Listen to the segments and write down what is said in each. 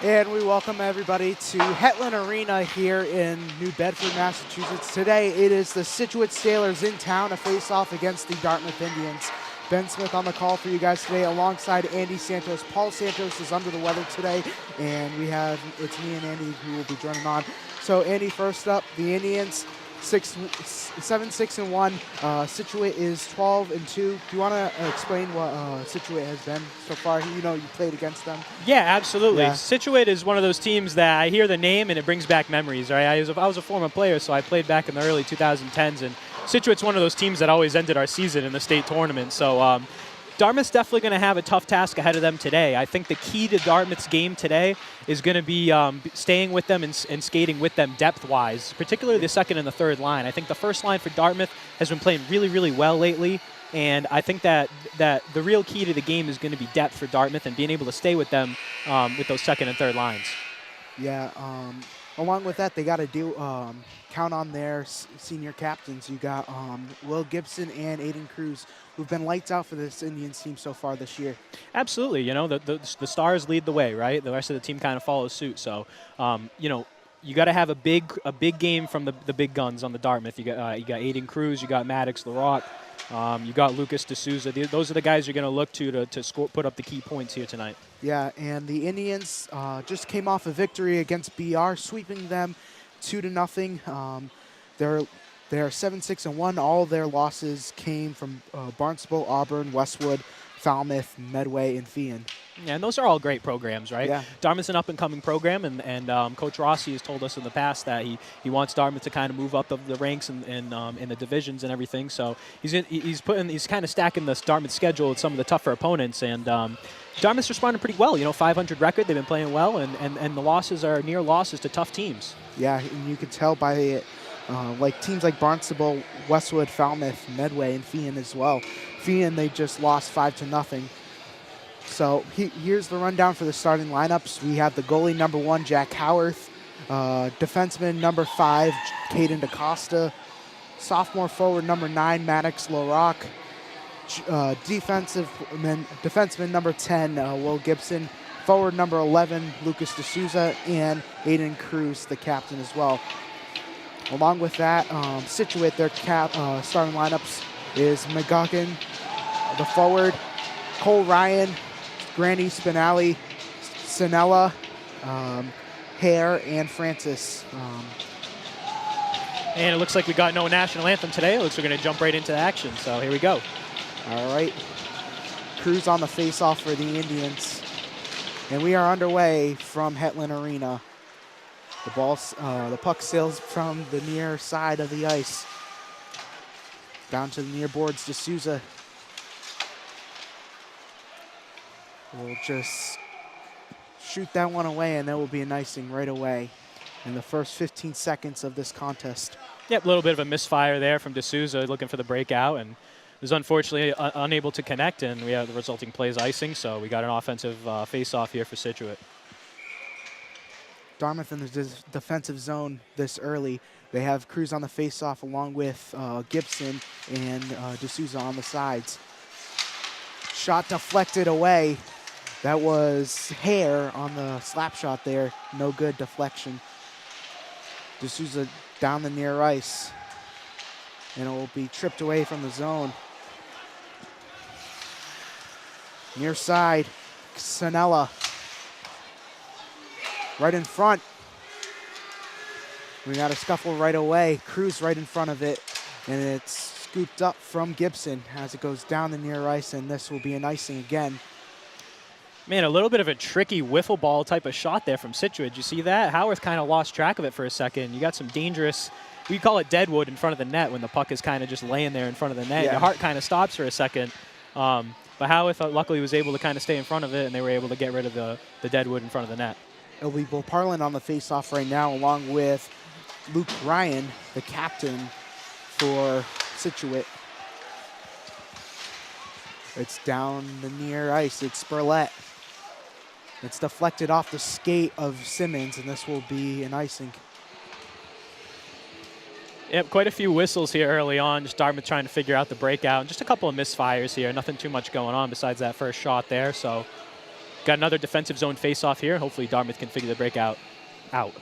And we welcome everybody to Hetland Arena here in New Bedford, Massachusetts. Today it is the Scituate Sailors in town to face off against the Dartmouth Indians. Ben Smith on the call for you guys today alongside Andy Santos. Paul Santos is under the weather today, and it's me and Andy who will be joining on. So Andy, first up, the Indians, 7-6-1. Scituate is 12-2. Do you want to explain what Scituate has been so far? You know, you played against them. Yeah, absolutely. Yeah. Scituate is one of those teams that I hear the name and it brings back memories. Right? I was a former player, so I played back in the early 2010s, and Scituate's one of those teams that always ended our season in the state tournament. So Dartmouth's definitely going to have a tough task ahead of them today. I think the key to Dartmouth's game today is going to be staying with them and skating with them depth-wise, particularly the second and the third line. I think the first line for Dartmouth has been playing really, really well lately, and I think that the real key to the game is going to be depth for Dartmouth and being able to stay with them with those second and third lines. Yeah, along with that, they got to count on their senior captains. You got Will Gibson and Aiden Cruz, who've been lights out for this Indians team so far this year. Absolutely. You know, the stars lead the way, right? The rest of the team kind of follows suit. So, you know, you got to have a big game from the big guns on the Dartmouth. You got Aiden Cruz, you got Maddox LaRock, you got Lucas D'Souza. Those are the guys you're going to look to score, put up the key points here tonight. Yeah, and the Indians just came off a victory against BR, sweeping them 2-0. They're 7-6-1. All of their losses came from Barnstable, Auburn, Westwood, Falmouth, Medway, and Fian. Yeah, and those are all great programs, right? Yeah. Dartmouth's an up-and-coming program, and Coach Rossi has told us in the past that he wants Dartmouth to kind of move up the ranks in the divisions and everything. So he's kind of stacking this Dartmouth schedule with some of the tougher opponents, and Dartmouth's responding pretty well. You know, 500 record, they've been playing well, and the losses are near losses to tough teams. Yeah, and you could tell by it. Like teams like Barnstable, Westwood, Falmouth, Medway, and Fian as well. Fian, they just lost 5-0. So here's the rundown for the starting lineups. We have the goalie number 1, Jack Howarth, defenseman number 5, Caden DaCosta, sophomore forward number 9, Maddox LaRock, defenseman number 10, Will Gibson, forward number 11, Lucas D'Souza, and Aiden Cruz, the captain as well. Along with that, Scituate, their starting lineups is McGuckin, the forward, Cole Ryan, Granny Spinelli, Sinella, Hare, and Francis. And it looks like we got no national anthem today. It looks like we're going to jump right into action, so here we go. All right. Cruz on the face-off for the Indians. And we are underway from Hetland Arena. The puck sails from the near side of the ice down to the near boards. D'Souza will just shoot that one away, and that will be an icing right away in the first 15 seconds of this contest. Yep, a little bit of a misfire there from D'Souza looking for the breakout, and was unfortunately unable to connect, and we have the resulting plays icing, so we got an offensive face-off here for Scituate. Dartmouth in the defensive zone this early. They have Cruz on the face-off along with Gibson and D'Souza on the sides. Shot deflected away. That was Hare on the slap shot there. No good deflection. D'Souza down the near ice. And it will be tripped away from the zone. Near side, Sinella. Right in front. We got a scuffle right away. Cruz right in front of it. And it's scooped up from Gibson as it goes down the near ice, and this will be an icing again. Man, a little bit of a tricky wiffle ball type of shot there from Scituate. Did you see that? Howarth kind of lost track of it for a second. You got some dangerous, we call it deadwood in front of the net when the puck is kind of just laying there in front of the net. Yeah. Your heart kind of stops for a second. But Howarth luckily was able to kind of stay in front of it, and they were able to get rid of the deadwood in front of the net. It'll be Will Parlin on the face-off right now, along with Luke Ryan, the captain for Scituate. It's down the near ice. It's Spurlett. It's deflected off the skate of Simmons, and this will be an icing. Yep, quite a few whistles here early on. Just Dartmouth trying to figure out the breakout. And just a couple of misfires here. Nothing too much going on besides that first shot there. So Got another defensive zone face-off here. Hopefully Dartmouth can figure the breakout out.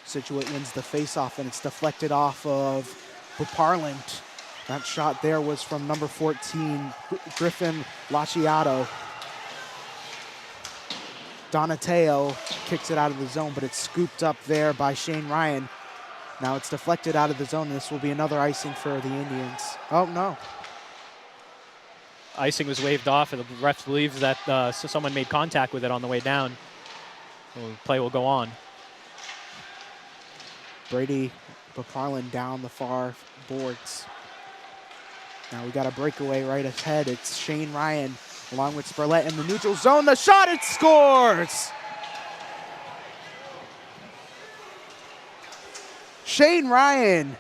Scituate wins the face-off, and it's deflected off of Buparland. That shot there was from number 14, Griffin Laciato. Donateo kicks it out of the zone, but it's scooped up there by Shane Ryan. Now it's deflected out of the zone. This will be another icing for the Indians. Oh, no. Icing was waved off, and the ref believes that someone made contact with it on the way down. The play will go on. Brady Buparland down the far boards. Now we got a breakaway right ahead. It's Shane Ryan along with Spurlett in the neutral zone. The shot, it scores! Shane Ryan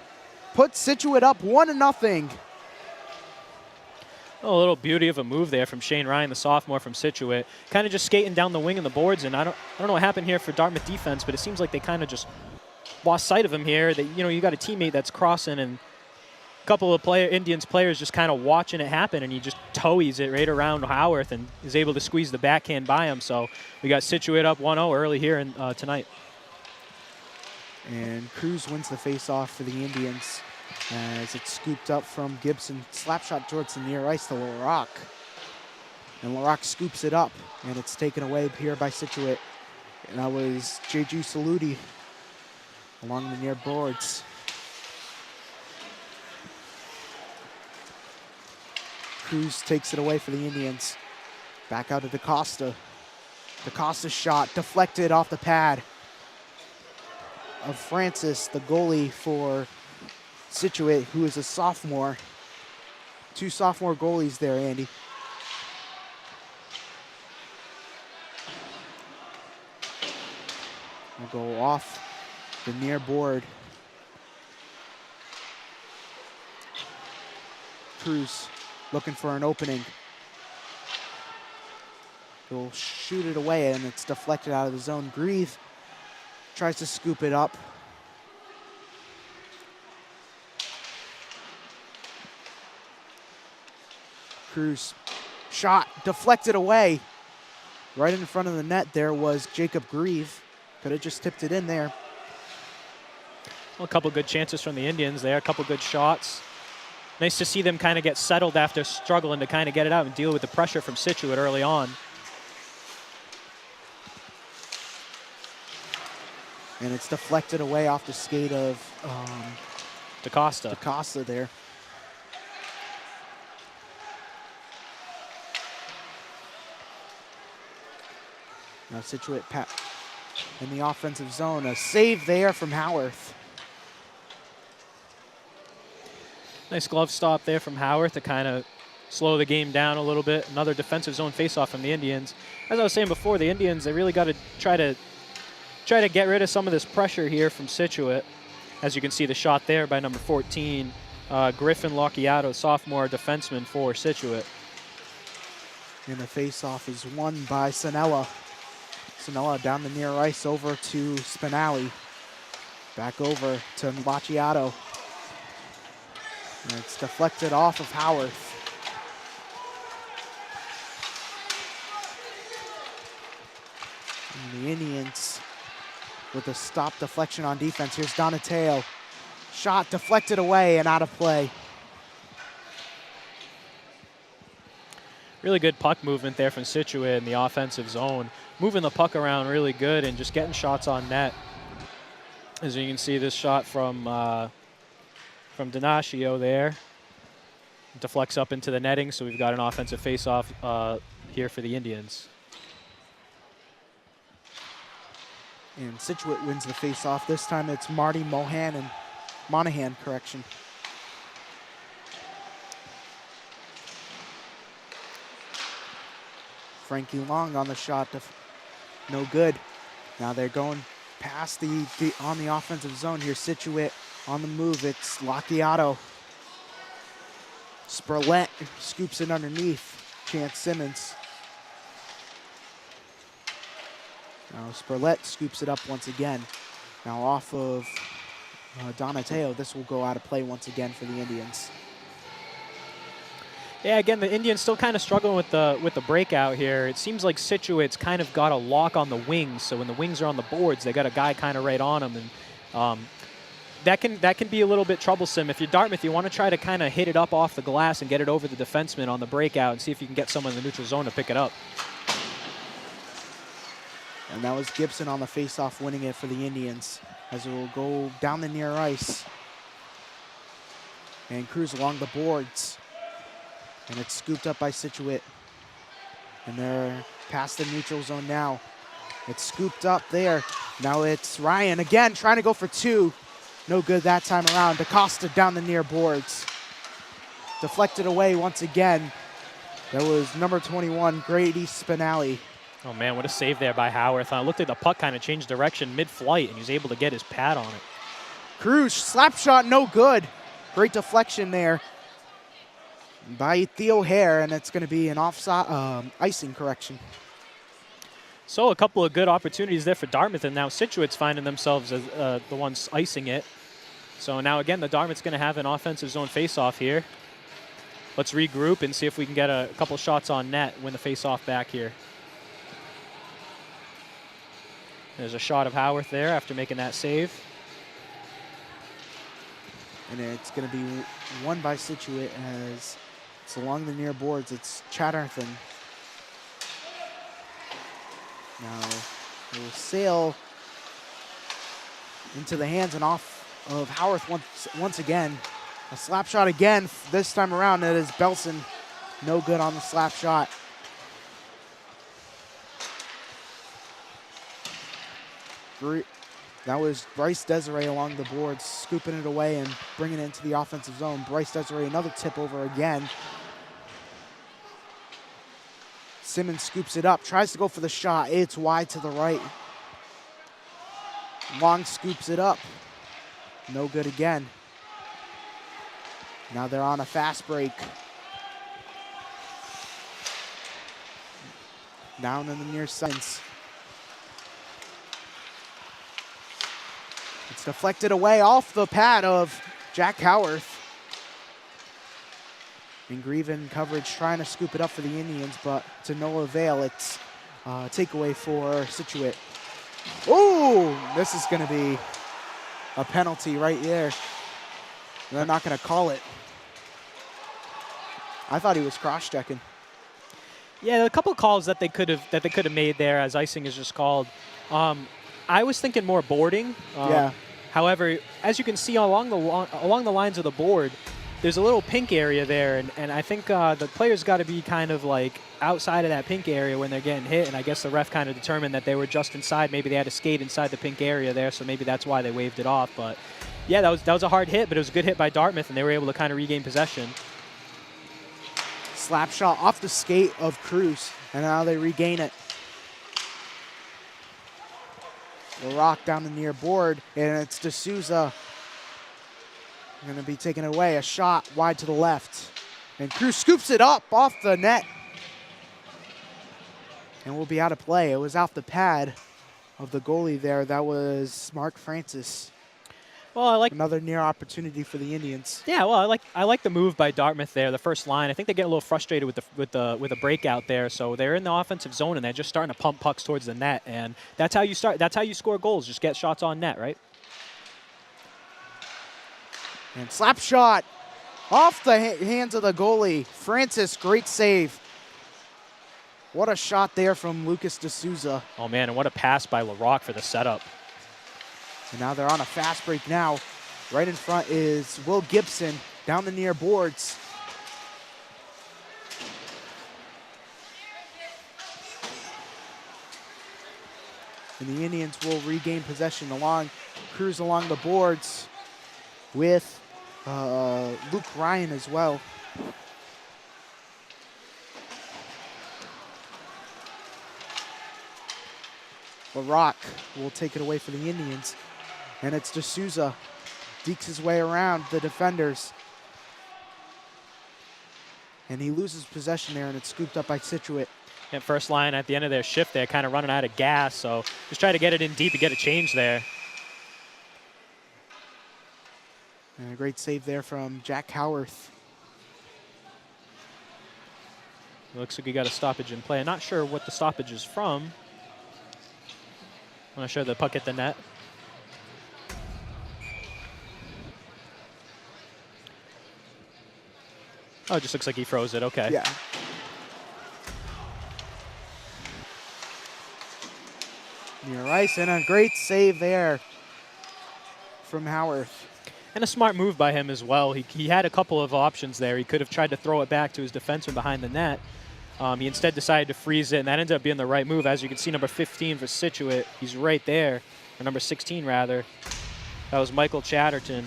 puts Scituate up 1-0. Oh, a little beauty of a move there from Shane Ryan, the sophomore from Scituate. Kind of just skating down the wing in the boards, and I don't know what happened here for Dartmouth defense, but it seems like they kind of just lost sight of him here. That, you know, you got a teammate that's crossing, and a couple of Indians players just kind of watching it happen, and he just toes it right around Howarth and is able to squeeze the backhand by him. So we got Scituate up 1-0 early here tonight. And Cruz wins the face-off for the Indians as it's scooped up from Gibson. Slap shot towards the near ice to LaRock. And LaRock scoops it up, and it's taken away here by Scituate. And that was Jeju Saludi along the near boards. Cruz takes it away for the Indians. Back out to DaCosta. DaCosta's shot deflected off the pad of Francis, the goalie for Scituate, who is a sophomore. Two sophomore goalies there, Andy. We'll go off the near board. Cruz looking for an opening. He'll shoot it away, and it's deflected out of the zone. Grieve tries to scoop it up. Cruz shot deflected away. Right in front of the net there was Jacob Grieve. Could have just tipped it in there. Well, a couple good chances from the Indians there, a couple good shots. Nice to see them kind of get settled after struggling to kind of get it out and deal with the pressure from Scituate early on. And it's deflected away off the skate of DaCosta. DaCosta there. Now Scituate in the offensive zone. A save there from Howarth. Nice glove stop there from Howarth to kind of slow the game down a little bit. Another defensive zone faceoff from the Indians. As I was saying before, the Indians, they really got to try to get rid of some of this pressure here from Scituate. As you can see, the shot there by number 14, Griffin Laciato, sophomore defenseman for Scituate. And the faceoff is won by Sanella. Sanella down the near ice over to Spinelli. Back over to Laciato. And it's deflected off of Howarth. And the Indians with a stop deflection on defense. Here's Donateo. Shot deflected away and out of play. Really good puck movement there from Scituate in the offensive zone. Moving the puck around really good and just getting shots on net. As you can see, this shot from Donacio there. Deflects up into the netting, so we've got an offensive faceoff here for the Indians. And Scituate wins the faceoff. This time it's Marty Monahan, correction. Frankie Long on the shot, no good. Now they're going past on the offensive zone here. Scituate on the move. It's Laciato. Spurlett scoops it underneath. Chance Simmons. Now Spurlett scoops it up once again. Now off of Donatello, this will go out of play once again for the Indians. Yeah, again, the Indians still kind of struggling with the breakout here. It seems like Scituate's kind of got a lock on the wings, so when the wings are on the boards, they got a guy kind of right on them, and that can be a little bit troublesome. If you're Dartmouth, you want to try to kind of hit it up off the glass and get it over the defenseman on the breakout and see if you can get someone in the neutral zone to pick it up. And that was Gibson on the faceoff winning it for the Indians, as it will go down the near ice and cruise along the boards. And it's scooped up by Scituate. And they're past the neutral zone now. It's scooped up there. Now it's Ryan again trying to go for two. No good that time around. DaCosta down the near boards. Deflected away once again. That was number 21, Grady Spinelli. Oh, man, what a save there by Howarth. It looked like the puck kind of changed direction mid-flight, and he was able to get his pad on it. Cruz, slap shot, no good. Great deflection there by Theo Hare, and it's going to be an offside icing correction. So a couple of good opportunities there for Dartmouth, and now Scituate's finding themselves as the ones icing it. So now again, the Dartmouth's going to have an offensive zone face-off here. Let's regroup and see if we can get a couple shots on net, win the face-off back here. There's a shot of Howarth there after making that save. And it's going to be won by Scituate as it's along the near boards. It's Chatterton. Now it will sail into the hands and off of Howarth once again. A slap shot again. This time around, it is Belson. No good on the slap shot. That was Bryce Desiree along the boards, scooping it away and bringing it into the offensive zone. Bryce Desiree, another tip over again. Simmons scoops it up, tries to go for the shot. It's wide to the right. Long scoops it up. No good again. Now they're on a fast break. Down in the near sides. It's deflected away off the pad of Jack Howarth. And Grieven coverage trying to scoop it up for the Indians, but to no avail. It's takeaway for Scituate. Oh, this is going to be a penalty right there. They're not going to call it. I thought he was cross-checking. Yeah, a couple of calls that they could have made there, as icing is just called. I was thinking more boarding. Yeah. However, as you can see along the lines of the board, there's a little pink area there, and I think the players got to be kind of like outside of that pink area when they're getting hit, and I guess the ref kind of determined that they were just inside. Maybe they had to skate inside the pink area there, so maybe that's why they waved it off. But yeah, that was a hard hit, but it was a good hit by Dartmouth, and they were able to kind of regain possession. Slap shot off the skate of Cruz, and now they regain it. LaRock down the near board, and it's D'Souza. Going to be taken away. A shot wide to the left. And Cruz scoops it up off the net. And will be out of play. It was off the pad of the goalie there. That was Mark Francis. Well, I like another near opportunity for the Indians. Yeah, well, I like the move by Dartmouth there, the first line. I think they get a little frustrated with the breakout there, so they're in the offensive zone and they're just starting to pump pucks towards the net, and that's how you start. That's how you score goals. Just get shots on net, right? And slap shot off the hands of the goalie. Francis, great save. What a shot there from Lucas D'Souza. Oh man, and what a pass by LaRock for the setup. And now they're on a fast break now. Right in front is Will Gibson down the near boards. And the Indians will regain possession cruise along the boards with Luke Ryan as well. LaRock will take it away for the Indians. And it's D'Souza. Dekes his way around the defenders. And he loses possession there, and it's scooped up by Scituate. And first line at the end of their shift, they're kind of running out of gas, so just try to get it in deep and get a change there. And a great save there from Jack Howarth. Looks like he got a stoppage in play. I'm not sure what the stoppage is from. I'm not sure the puck hit the net. Oh, it just looks like he froze it. Okay. Yeah. Near ice, and a great save there from Howarth. And a smart move by him as well. He had a couple of options there. He could have tried to throw it back to his defenseman behind the net. He instead decided to freeze it, and that ended up being the right move. As you can see, number 15 for Scituate, he's right there, or number 16 rather. That was Michael Chatterton.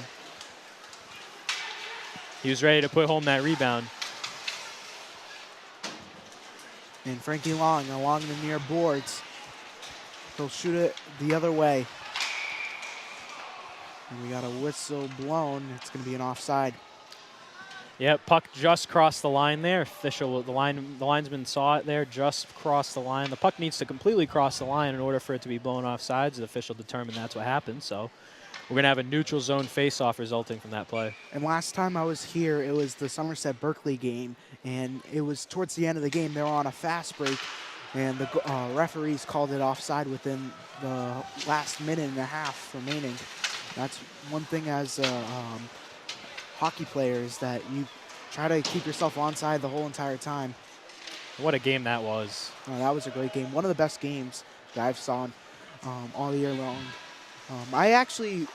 He was ready to put home that rebound. And Frankie Long along the near boards. He'll shoot it the other way. And we got a whistle blown. It's going to be an offside. Yep, puck just crossed the line there. Official, the linesman saw it there, just crossed the line. The puck needs to completely cross the line in order for it to be blown offsides. The official determined that's what happened. So we're going to have a neutral zone face-off resulting from that play. And last time I was here, it was the Somerset-Berkeley game, and it was towards the end of the game. They were on a fast break, and the referees called it offside within the last minute and a half remaining. That's one thing as hockey players, that you try to keep yourself onside the whole entire time. What a game that was. That was a great game. One of the best games that I've saw all year long. I actually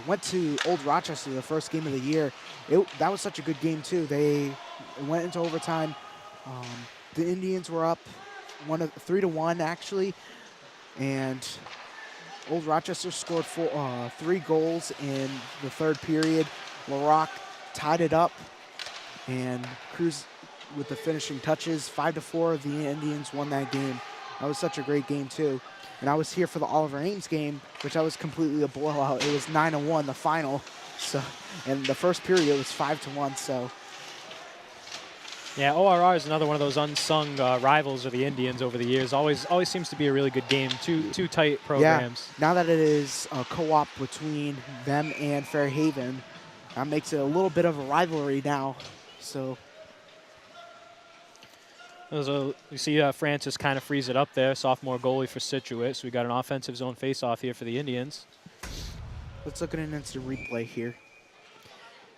went to Old Rochester the first game of the year. That was such a good game too. They went into overtime. The Indians were up 3-1 actually, and Old Rochester scored 3 goals in the third period. LaRock tied it up, and Cruz with the finishing touches. 5-4, the Indians won that game. That was such a great game too. And I was here for the Oliver Ames game, which I was completely a blowout. It was 9-1, the final. So, and the first period it was 5-1. So, yeah, ORR is another one of those unsung rivals of the Indians over the years. Always seems to be a really good game. Two tight programs. Yeah. Now that it is a co-op between them and Fairhaven, that makes it a little bit of a rivalry now. So. You see Francis kind of freeze it up there, sophomore goalie for Scituate. So we got an offensive zone face-off here for the Indians. Let's look at an instant replay here.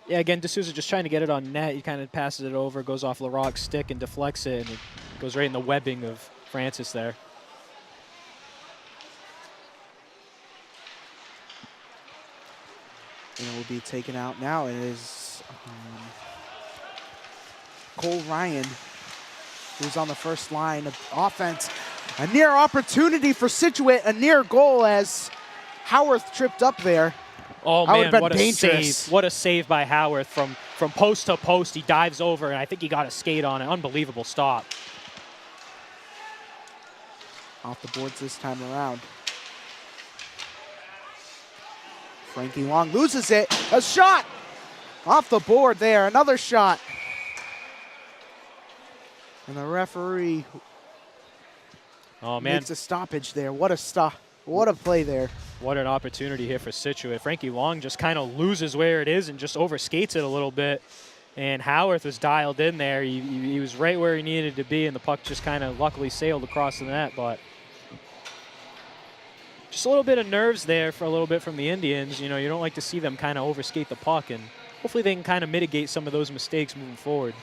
Yeah, again, D'Souza just trying to get it on net. He kind of passes it over, goes off LaRock's stick and deflects it, and it goes right in the webbing of Francis there. And it will be taken out now. It is Cole Ryan, who's on the first line of offense. A near opportunity for Scituate, a near goal as Howarth tripped up there. Oh, man, what a save. What a save by Howarth from post to post. He dives over, and I think he got a skate on it. Unbelievable stop. Off the boards this time around. Frankie Long loses it. A shot off the board there. Another shot. And the referee makes a stoppage there. What a stop. What a play there. What an opportunity here for Scituate. Frankie Long just kind of loses where it is and just overskates it a little bit. And Howarth was dialed in there. He was right where he needed to be, and the puck just kind of luckily sailed across the net. But just a little bit of nerves there for a little bit from the Indians. You know, you don't like to see them kind of overskate the puck, and hopefully they can kind of mitigate some of those mistakes moving forward.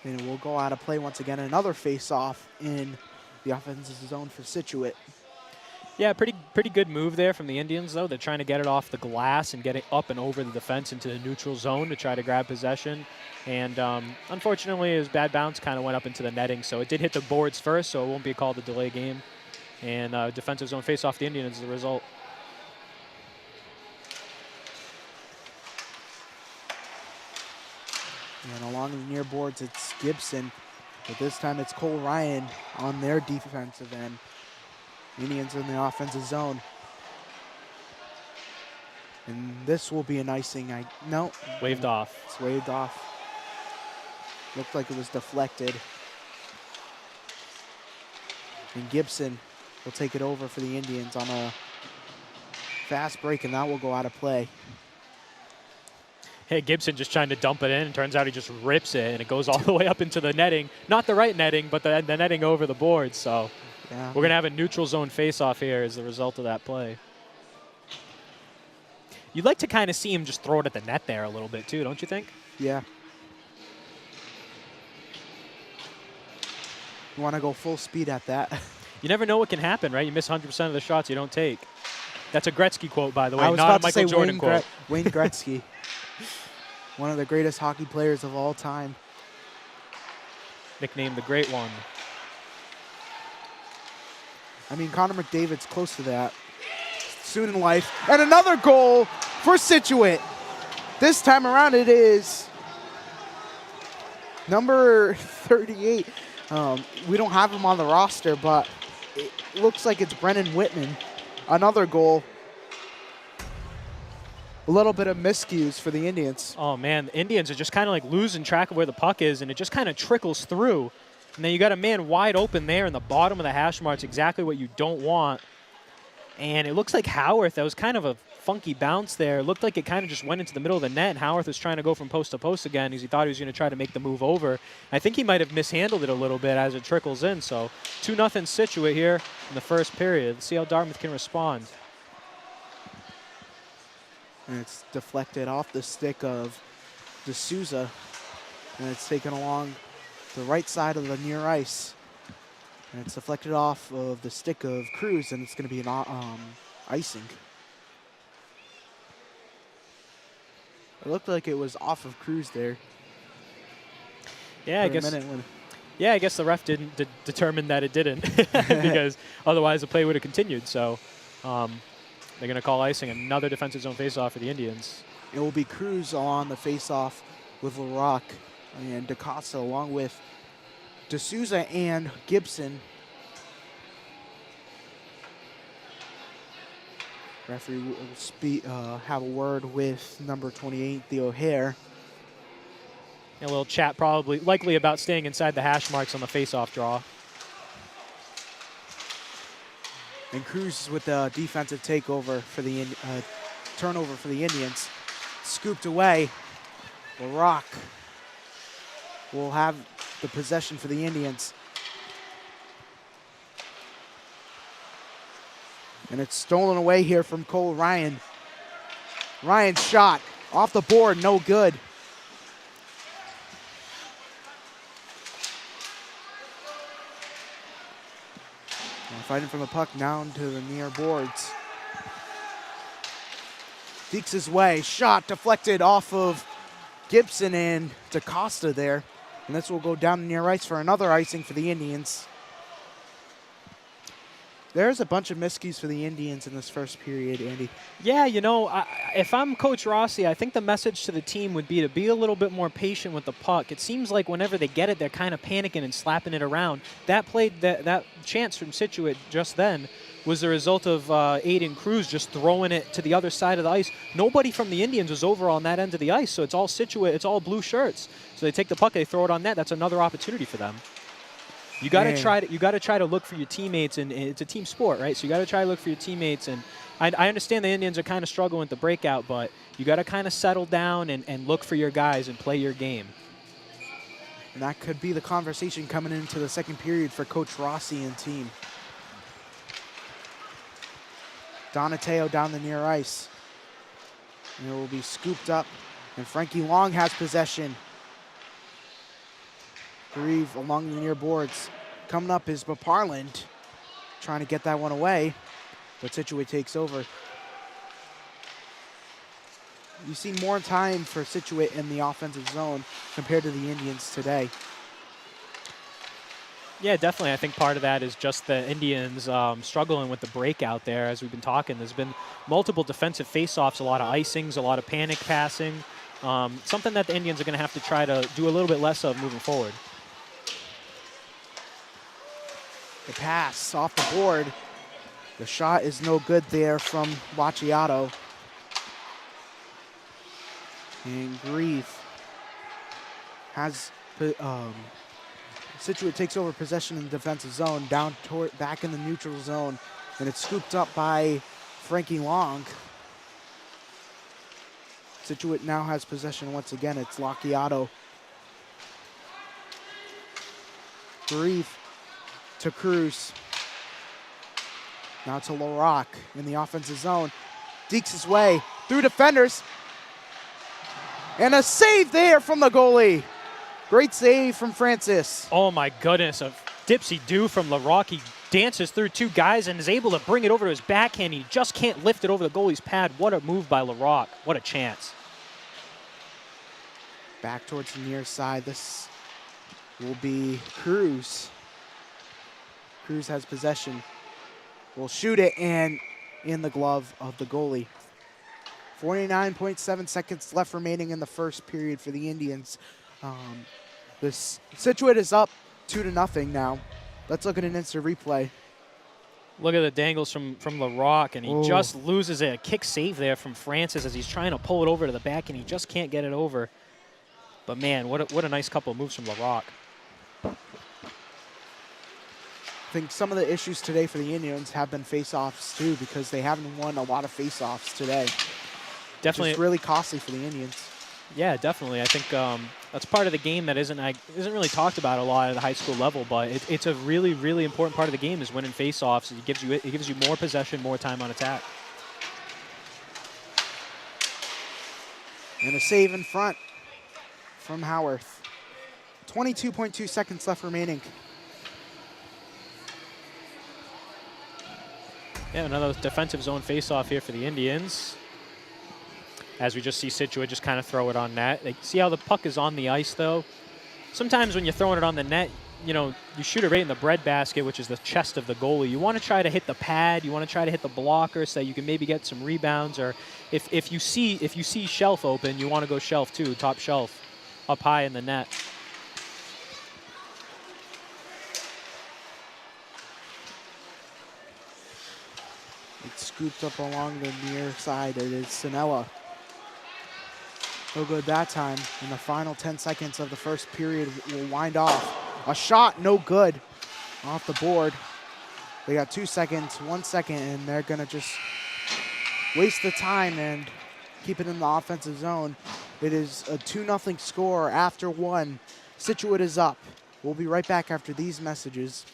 And we'll go out of play once again. Another face-off in the offensive zone for Scituate. Yeah, pretty good move there from the Indians, though. They're trying to get it off the glass and get it up and over the defense into the neutral zone to try to grab possession. And unfortunately, his bad bounce kind of went up into the netting, so it did hit the boards first, so it won't be called a delay game. And defensive zone face-off the Indians is the result. And along the near boards, it's Gibson. But this time it's Cole Ryan on their defensive end. Indians in the offensive zone. And this will be an icing. No. Waved off. It's waved off. Looked like it was deflected. And Gibson will take it over for the Indians on a fast break, and that will go out of play. Hey, Gibson just trying to dump it in, and turns out he just rips it, and it goes all the way up into the netting. Not the right netting, but the netting over the board. So Yeah. we're going to have a neutral zone face-off here as the result of that play. You'd like to kind of see him just throw it at the net there a little bit too, don't you think? Yeah. You want to go full speed at that. You never know what can happen, right? You miss 100% of the shots you don't take. That's a Gretzky quote, by the way, I was not about a Michael to say Jordan quote. Wayne Gretzky. One of the greatest hockey players of all time. Nicknamed the Great One. I mean, Connor McDavid's close to that soon in life. And another goal for Scituate. This time around it is number 38. We don't have him on the roster, but it looks like it's Brennan Whitman. Another goal. A little bit of miscues for the Indians. Oh, man, the Indians are just kind of like losing track of where the puck is, and it just kind of trickles through. And then you got a man wide open there in the bottom of the hash marks, exactly what you don't want. And it looks like Howarth, that was kind of a funky bounce there. It looked like it kind of just went into the middle of the net, and Howarth was trying to go from post to post again because he thought he was going to try to make the move over. I think he might have mishandled it a little bit as it trickles in. So 2-0 Scituate here in the first period. Let's see how Dartmouth can respond. And it's deflected off the stick of D'Souza, and it's taken along the right side of the near ice. And it's deflected off of the stick of Cruz, and it's going to be an icing. It looked like it was off of Cruz there. Yeah, I guess the ref didn't determine that it didn't because otherwise the play would have continued. So they're going to call icing, another defensive zone faceoff for the Indians. It will be Cruz on the faceoff with LaRock and DaCosta along with D'Souza and Gibson. Referee will have a word with number 28, Theo Hare. A little chat likely about staying inside the hash marks on the faceoff draw. And Cruz with the defensive takeover for the turnover for the Indians. Scooped away. LaRock will have the possession for the Indians. And it's stolen away here from Cole Ryan. Ryan's shot off the board, no good. Fighting from the puck down to the near boards. Deeks his way, shot deflected off of Gibson and DaCosta there. And this will go down the near ice for another icing for the Indians. There's a bunch of miscues for the Indians in this first period, Andy. Yeah, you know, if I'm Coach Rossi, I think the message to the team would be to be a little bit more patient with the puck. It seems like whenever they get it, they're kind of panicking and slapping it around. That chance from Scituate just then was the result of Aiden Cruz just throwing it to the other side of the ice. Nobody from the Indians was over on that end of the ice, so it's all Scituate, it's all blue shirts. So they take the puck, they throw it on net. That's another opportunity for them. You got to try to. You got to try to look for your teammates, and it's a team sport, right? So you got to try to look for your teammates. And I understand the Indians are kind of struggling with the breakout, but you got to kind of settle down and look for your guys and play your game. And that could be the conversation coming into the second period for Coach Rossi and team. Donateo down the near ice. And it will be scooped up, and Frankie Long has possession. Grieve along the near boards. Coming up is Baparland, trying to get that one away, but Scituate takes over. You've seen more time for Scituate in the offensive zone compared to the Indians today. Yeah, definitely. I think part of that is just the Indians struggling with the breakout there. As we've been talking, there's been multiple defensive faceoffs, a lot of icings, a lot of panic passing. Something that the Indians are going to have to try to do a little bit less of moving forward. The pass off the board. The shot is no good there from Wachiato. And Grieve has Scituate takes over possession in the defensive zone, back in the neutral zone, and it's scooped up by Frankie Long. Scituate now has possession once again. It's Locchiato. Brief to Cruz. Now to LaRock in the offensive zone. Dekes his way through defenders. And a save there from the goalie. Great save from Francis. Oh my goodness, a dipsy-do from LaRock. He dances through two guys and is able to bring it over to his backhand. He just can't lift it over the goalie's pad. What a move by LaRock. What a chance. Back towards the near side. This will be Cruz. Cruz has possession. Will shoot it and in the glove of the goalie. 49.7 seconds left remaining in the first period for the Indians. This Scituate is up 2-0 now. Let's look at an instant replay. Look at the dangles from LaRock, and he just loses it. A kick save there from Francis as he's trying to pull it over to the back, and he just can't get it over. But man, what a nice couple of moves from LaRock. I think some of the issues today for the Indians have been face-offs too, because they haven't won a lot of face-offs today. Definitely, it's really costly for the Indians. Yeah, definitely. I think that's part of the game that isn't really talked about a lot at the high school level, but it's a really, really important part of the game is winning face-offs. It gives you more possession, more time on attack. And a save in front from Howarth. 22.2 seconds left remaining. Yeah, another defensive zone face-off here for the Indians. As we just see Scituate just kind of throw it on net. See how the puck is on the ice, though? Sometimes when you're throwing it on the net, you know, you shoot it right in the breadbasket, which is the chest of the goalie. You want to try to hit the pad. You want to try to hit the blocker so you can maybe get some rebounds. Or if you see shelf open, you want to go shelf too, top shelf, up high in the net. It's scooped up along the near side. It is Sinella. No good that time. In the final 10 seconds of the first period will wind off. A shot, no good. Off the board. They got 2 seconds, 1 second, and they're going to just waste the time and keep it in the offensive zone. It is a 2-0 score after one. Scituate is up. We'll be right back after these messages.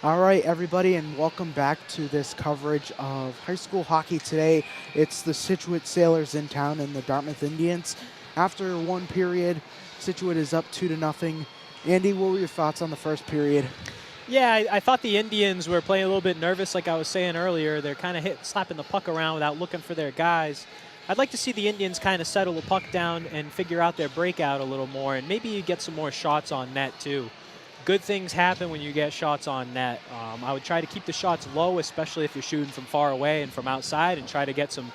All right, everybody, and welcome back to this coverage of high school hockey today. It's the Scituate Sailors in town and the Dartmouth Indians. After one period, Scituate is up 2-0. Andy, what were your thoughts on the first period? Yeah, I thought the Indians were playing a little bit nervous, like I was saying earlier. They're kind of slapping the puck around without looking for their guys. I'd like to see the Indians kind of settle the puck down and figure out their breakout a little more, and maybe get some more shots on net too. Good things happen when you get shots on net. I would try to keep the shots low, especially if you're shooting from far away and from outside, and try to get some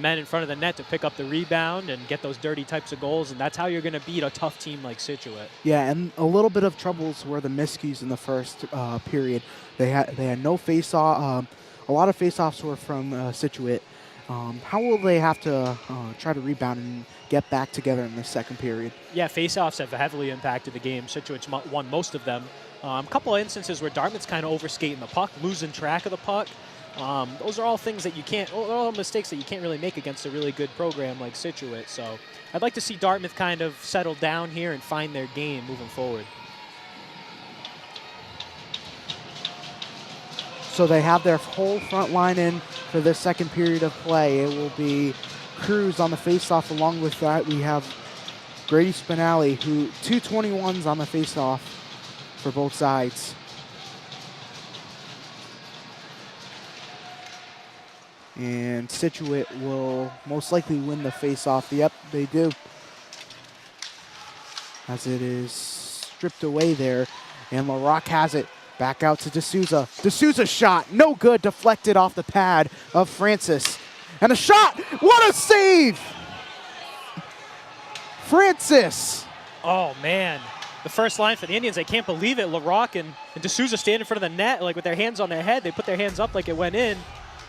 men in front of the net to pick up the rebound and get those dirty types of goals, and that's how you're going to beat a tough team like Scituate. Yeah, and a little bit of troubles were the miscues in the first period. They had no face-off. A lot of face-offs were from Scituate. How will they have to try to rebound and get back together in the second period? Yeah, face-offs have heavily impacted the game. Scituate's won most of them. A couple of instances where Dartmouth's kind of overskating the puck, losing track of the puck. Those are all things that you can't, all mistakes that you can't really make against a really good program like Scituate. So I'd like to see Dartmouth kind of settle down here and find their game moving forward. So they have their whole front line in for the second period of play. It will be Cruz on the faceoff. Along with that, we have Grady Spinelli, who 221s on the faceoff for both sides. And Scituate will most likely win the faceoff. Yep, they do. As it is stripped away there. And LaRock has it. Back out to D'Souza. D'Souza shot. No good. Deflected off the pad of Francis. And a shot. What a save! Francis. Oh, man. The first line for the Indians, I can't believe it. LaRock and D'Souza stand in front of the net, like with their hands on their head. They put their hands up like it went in.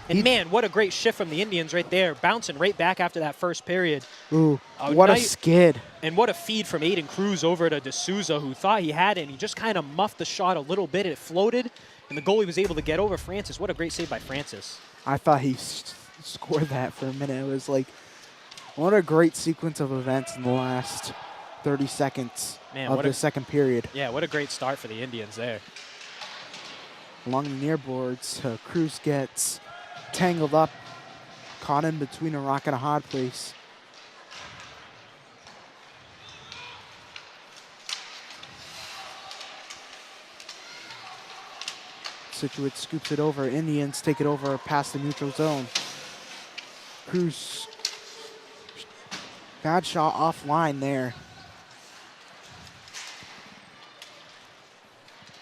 And, man, what a great shift from the Indians right there, bouncing right back after that first period. Ooh, what a skid. And what a feed from Aiden Cruz over to D'Souza, who thought he had it, and he just kind of muffed the shot a little bit. It floated, and the goalie was able to get over Francis. What a great save by Francis. I thought he scored that for a minute. It was like, what a great sequence of events in the last 30 seconds of the second period. Yeah, what a great start for the Indians there. Along the near boards, Cruz gets tangled up, caught in between a rock and a hard place. Scituate scoops it over. Indians take it over past the neutral zone. Cruz, bad shot offline there.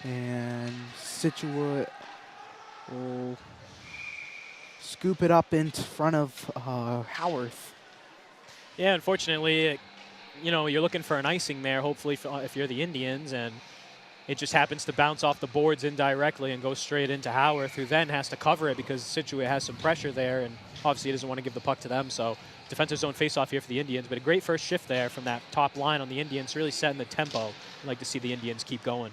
And Scituate will scoop it up in front of Howarth. Yeah, unfortunately, you're looking for an icing there, hopefully, if you're the Indians, and it just happens to bounce off the boards indirectly and go straight into Howarth, who then has to cover it because Scituate has some pressure there, and obviously he doesn't want to give the puck to them. So defensive zone faceoff here for the Indians, but a great first shift there from that top line on the Indians, really setting the tempo. I'd like to see the Indians keep going.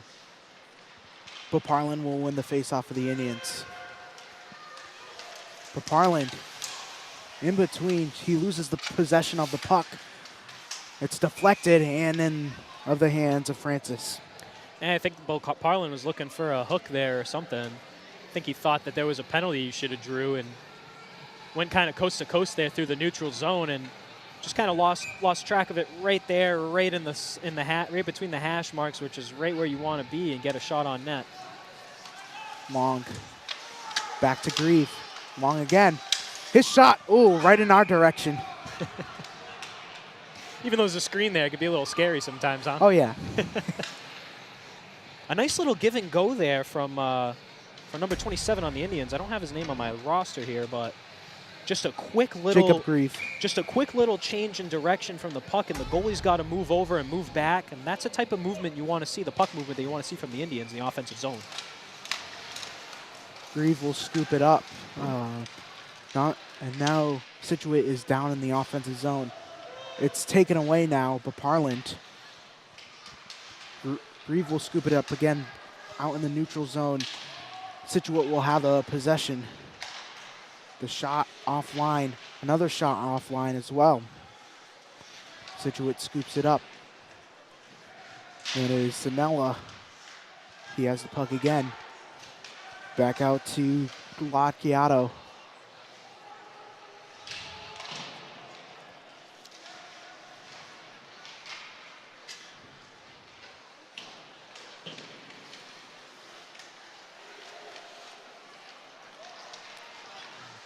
Paparlin will win the faceoff for the Indians. Paparlin, in between, he loses the possession of the puck. It's deflected and in of the hands of Francis. And I think Paparlin was looking for a hook there or something. I think he thought that there was a penalty he should have drew and went kind of coast to coast there through the neutral zone and just kind of lost track of it right there, right right between the hash marks, which is right where you want to be and get a shot on net. Long, back to Grieve. Long again. His shot, ooh, right in our direction. Even though there's a screen there, it could be a little scary sometimes, huh? Oh, yeah. A nice little give and go there from number 27 on the Indians. I don't have his name on my roster here, but just a quick little Jacob Grieve. Just a quick little change in direction from the puck, and the goalie's got to move over and move back, and that's the type of movement you want to see, the puck movement that you want to see from the Indians in the offensive zone. Grieve will scoop it up. And now Scituate is down in the offensive zone. It's taken away now, but Parland. Grieve will scoop it up again out in the neutral zone. Scituate will have a possession. The shot offline. Another shot offline as well. Scituate scoops it up. And it is Sinella. He has the puck again. Back out to Locchiato.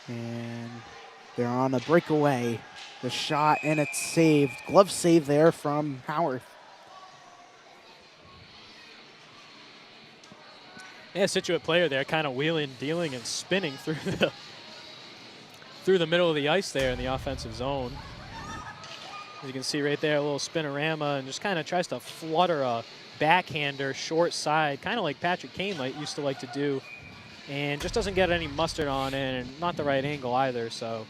And they're on a breakaway. The shot, and it's saved. Glove save there from Howarth. Yeah, Scituate player there kind of wheeling, dealing, and spinning through the middle of the ice there in the offensive zone. As you can see right there, a little spinorama, and just kind of tries to flutter a backhander short side, kind of like Patrick Kane used to like to do, and just doesn't get any mustard on it, and not the right angle either, so.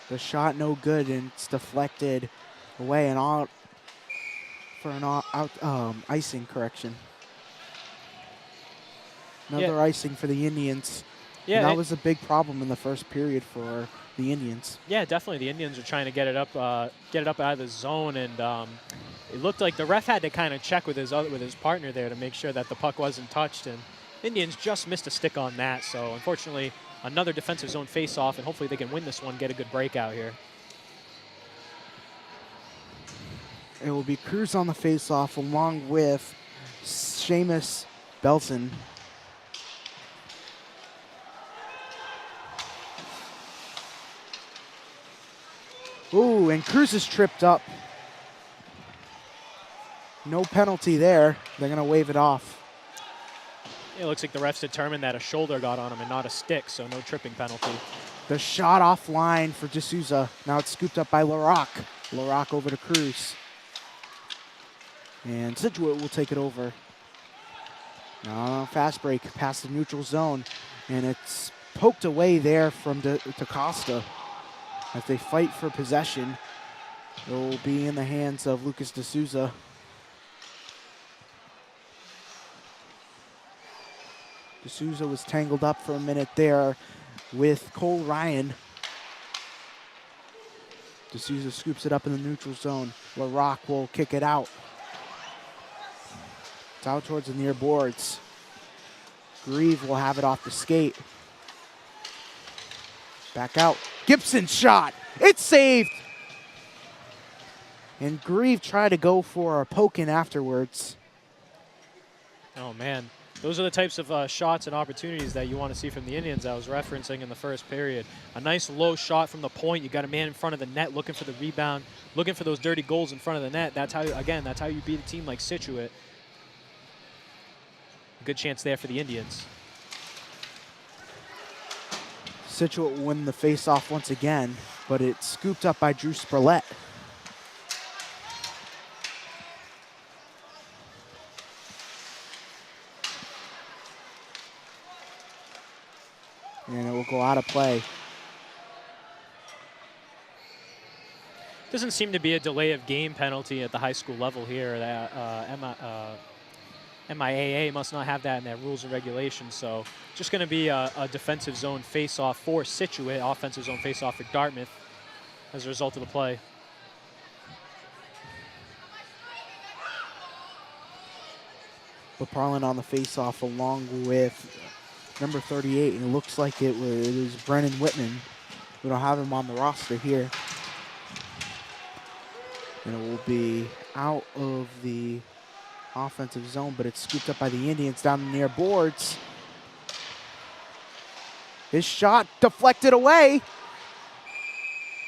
The shot no good, and it's deflected away and out for an icing correction. Another icing for the Indians. Yeah, and that was a big problem in the first period for the Indians. Yeah, definitely. The Indians are trying to get it up out of the zone, and it looked like the ref had to kind of check with his partner there to make sure that the puck wasn't touched, and Indians just missed a stick on that. So unfortunately, another defensive zone face-off, and hopefully they can win this one, get a good breakout here. It will be Cruz on the face-off along with Seamus Belson. Ooh, and Cruz is tripped up. No penalty there. They're going to wave it off. It looks like the refs determined that a shoulder got on him and not a stick, so no tripping penalty. The shot offline for D'Souza. Now it's scooped up by LaRock. LaRock over to Cruz. And Scituate will take it over. Now fast break past the neutral zone. And it's poked away there from DaCosta. As they fight for possession, it will be in the hands of Lucas D'Souza. D'Souza was tangled up for a minute there with Cole Ryan. D'Souza scoops it up in the neutral zone. LaRock will kick it out. It's out towards the near boards. Grieve will have it off the skate. Back out. Gibson's shot. It's saved. And Grieve tried to go for a poke in afterwards. Oh, man. Those are the types of shots and opportunities that you want to see from the Indians I was referencing in the first period. A nice low shot from the point. You got a man in front of the net looking for the rebound, looking for those dirty goals in front of the net. That's how, again, that's how you beat a team like Scituate. A good chance there for the Indians. Scituate will win the face-off once again, but it's scooped up by Drew Spurlett. And it will go out of play. Doesn't seem to be a delay of game penalty at the high school level here. MIAA must not have that in their rules and regulations, so just going to be a defensive zone face-off for Scituate, offensive zone face-off for Dartmouth as a result of the play. LaParlin on the face-off along with number 38, and it looks like it was Brennan Whitman. We don't have him on the roster here. And it will be out of the offensive zone, but it's scooped up by the Indians down the near boards. His shot deflected away.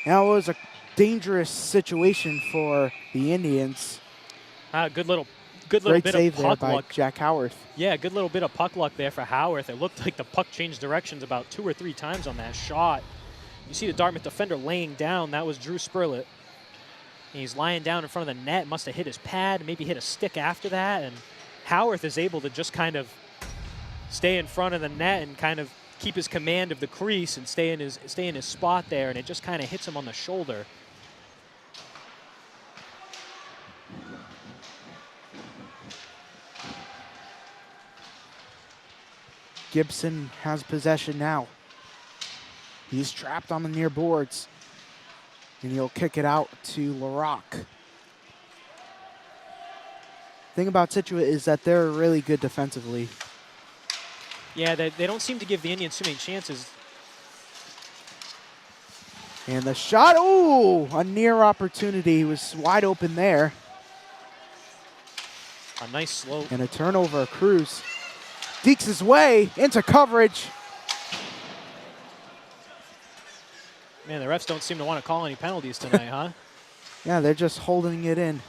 Now it was a dangerous situation for the Indians. Good little Great bit save of puck there by luck. Jack Howarth. Yeah, good little bit of puck luck there for Howarth. It looked like the puck changed directions about 2 or 3 times on that shot. You see the Dartmouth defender laying down. That was Drew Spurlett. And he's lying down in front of the net. Must have hit his pad, maybe hit a stick after that. And Howarth is able to just kind of stay in front of the net and kind of keep his command of the crease and stay in his spot there. And it just kind of hits him on the shoulder. Gibson has possession now. He's trapped on the near boards. And he'll kick it out to LaRock. Thing about Scituate is that they're really good defensively. Yeah, they don't seem to give the Indians too many chances. And the shot, ooh, a near opportunity. He was wide open there. A nice slope. And a turnover. Cruz dekes his way into coverage. Man, the refs don't seem to want to call any penalties tonight, huh? Yeah, they're just holding it in.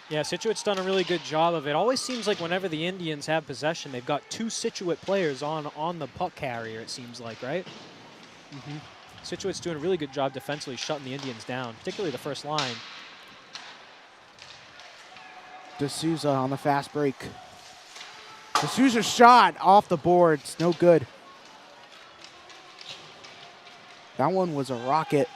Yeah, Situate's done a really good job of it. Always seems like whenever the Indians have possession, they've got 2 Scituate players on the puck carrier, it seems like, right? Mm-hmm. Situate's doing a really good job defensively shutting the Indians down, particularly the first line. D'Souza on the fast break. D'Souza's shot off the boards, no good. That one was a rocket.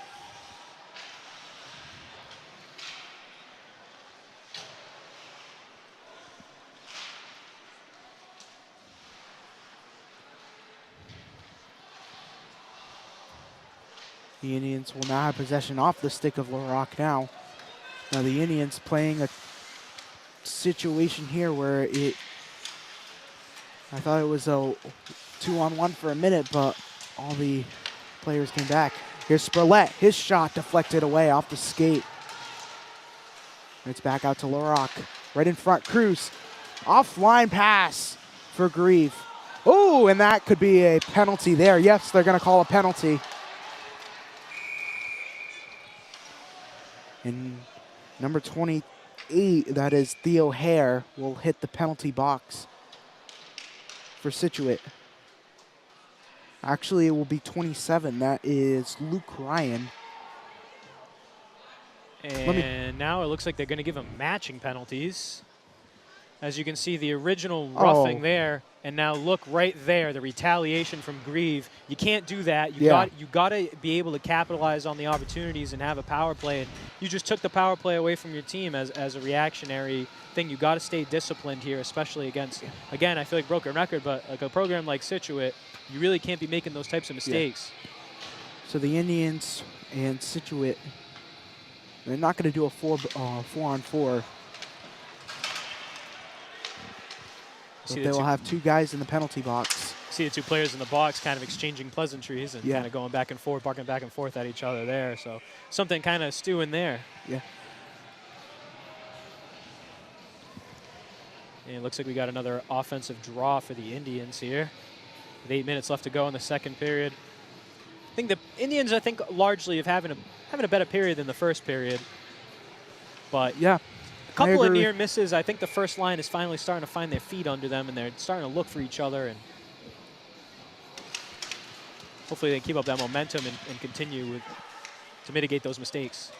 The Indians will now have possession off the stick of LaRock now. Now the Indians playing a situation here where I thought it was a 2-on-1 for a minute, but all the players came back. Here's Spurlett, his shot deflected away off the skate. It's back out to LaRock. Right in front, Cruz. Offline pass for Grieve. Oh, and that could be a penalty there. Yes, they're gonna call a penalty. And number 28, that is Theo Hare, will hit the penalty box for Scituate. Actually, it will be 27. That is Luke Ryan. And now it looks like they're going to give him matching penalties. As you can see, the original roughing there, and now look right there, the retaliation from Grieve. You can't do that. You got to be able to capitalize on the opportunities and have a power play. And you just took the power play away from your team as a reactionary thing. You got to stay disciplined here, especially against, again, I feel like broken record, but like a program like Scituate, you really can't be making those types of mistakes. Yeah. So the Indians and Scituate, they're not going to do a 4-on-4. But they will have 2 guys in the penalty box. See the 2 players in the box kind of exchanging pleasantries and kind of going back and forth, barking back and forth at each other there. So something kind of stewing there. Yeah. And it looks like we got another offensive draw for the Indians here. With 8 minutes left to go in the second period. I think the Indians, largely have having a better period than the first period. But yeah. A couple of near misses. I think the first line is finally starting to find their feet under them, and they're starting to look for each other. And hopefully they keep up that momentum and continue to mitigate those mistakes.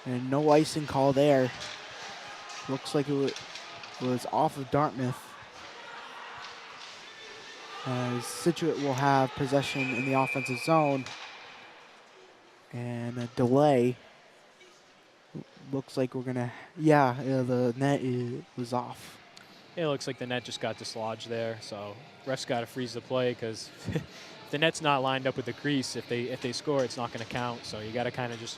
And no icing call there. Looks like it was off of Dartmouth. As Scituate will have possession in the offensive zone. And a delay. Looks like we're gonna, the net was off. It looks like the net just got dislodged there, so refs got to freeze the play because the net's not lined up with the crease. If they score, it's not going to count. So you got to kind of just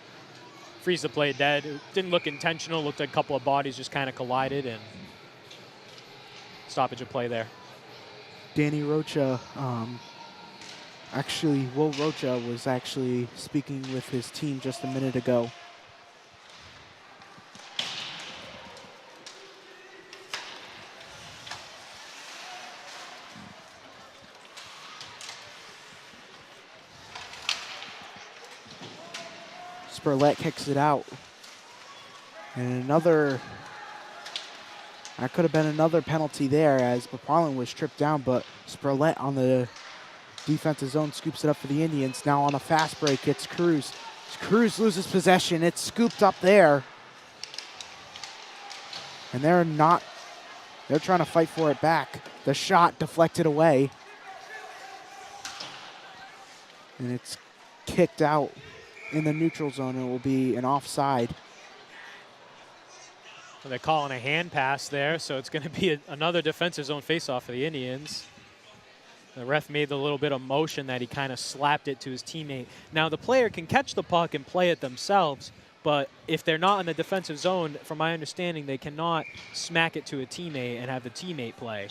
freeze the play dead. It didn't look intentional. Looked like a couple of bodies just kind of collided, and stoppage of play there. Danny Rocha. Actually, Will Rocha was actually speaking with his team just a minute ago. Spurlett kicks it out. And that could have been another penalty there as McFarland was tripped down, but Spurlett on the defensive zone scoops it up for the Indians. Now on a fast break, it's Cruz. Cruz loses possession. It's scooped up there. And they're trying to fight for it back. The shot deflected away. And it's kicked out in the neutral zone. It will be an offside. Well, they're calling a hand pass there, so it's going to be another defensive zone faceoff for the Indians. The ref made the little bit of motion that he kind of slapped it to his teammate. Now, the player can catch the puck and play it themselves, but if they're not in the defensive zone, from my understanding, they cannot smack it to a teammate and have the teammate play.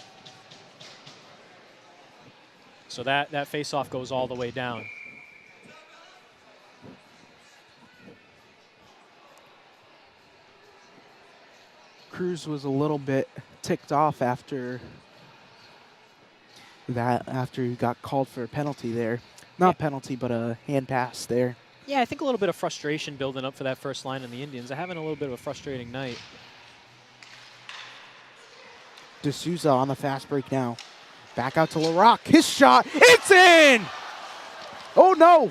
So that faceoff goes all the way down. Cruz was a little bit ticked off after that, after he got called for a penalty there. Not penalty, but a hand pass there. Yeah, I think a little bit of frustration building up for that first line in the Indians. They're having a little bit of a frustrating night. D'Souza on the fast break now. Back out to LaRock. His shot. It's in! Oh, no.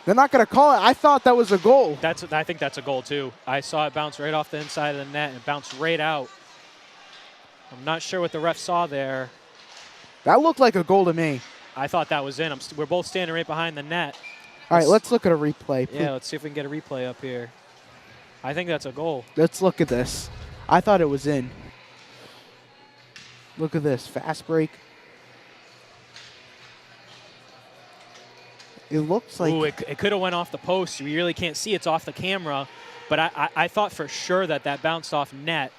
They're not going to call it. I thought that was a goal. I think that's a goal, too. I saw it bounce right off the inside of the net and bounce right out. I'm not sure what the ref saw there. That looked like a goal to me. I thought that was in. We're both standing right behind the net. All right, let's look at a replay. Yeah, let's see if we can get a replay up here. I think that's a goal. Let's look at this. I thought it was in. Look at this. Fast break. It looks like... Ooh, it could have went off the post. We really can't see. It's off the camera. But I thought for sure that bounced off net.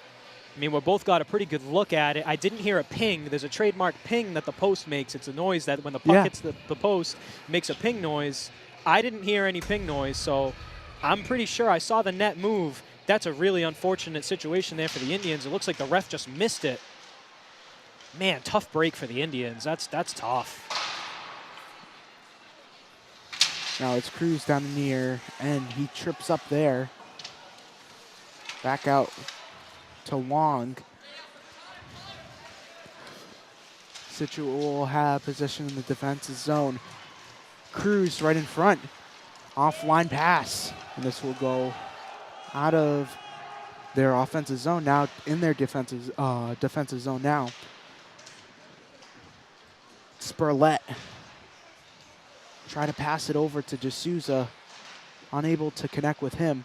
I mean, we both got a pretty good look at it. I didn't hear a ping. There's a trademark ping that the post makes. It's a noise that when the puck hits the post, makes a ping noise. I didn't hear any ping noise, so I'm pretty sure I saw the net move. That's a really unfortunate situation there for the Indians. It looks like the ref just missed it. Man, tough break for the Indians. That's tough. Now it's Cruz down near, and he trips up there. Back out to Long. Scituate will have possession in the defensive zone. Cruz right in front. Offline pass. And this will go out of their offensive zone now, in their defensive zone now. Spurlett. Try to pass it over to D'Souza. Unable to connect with him.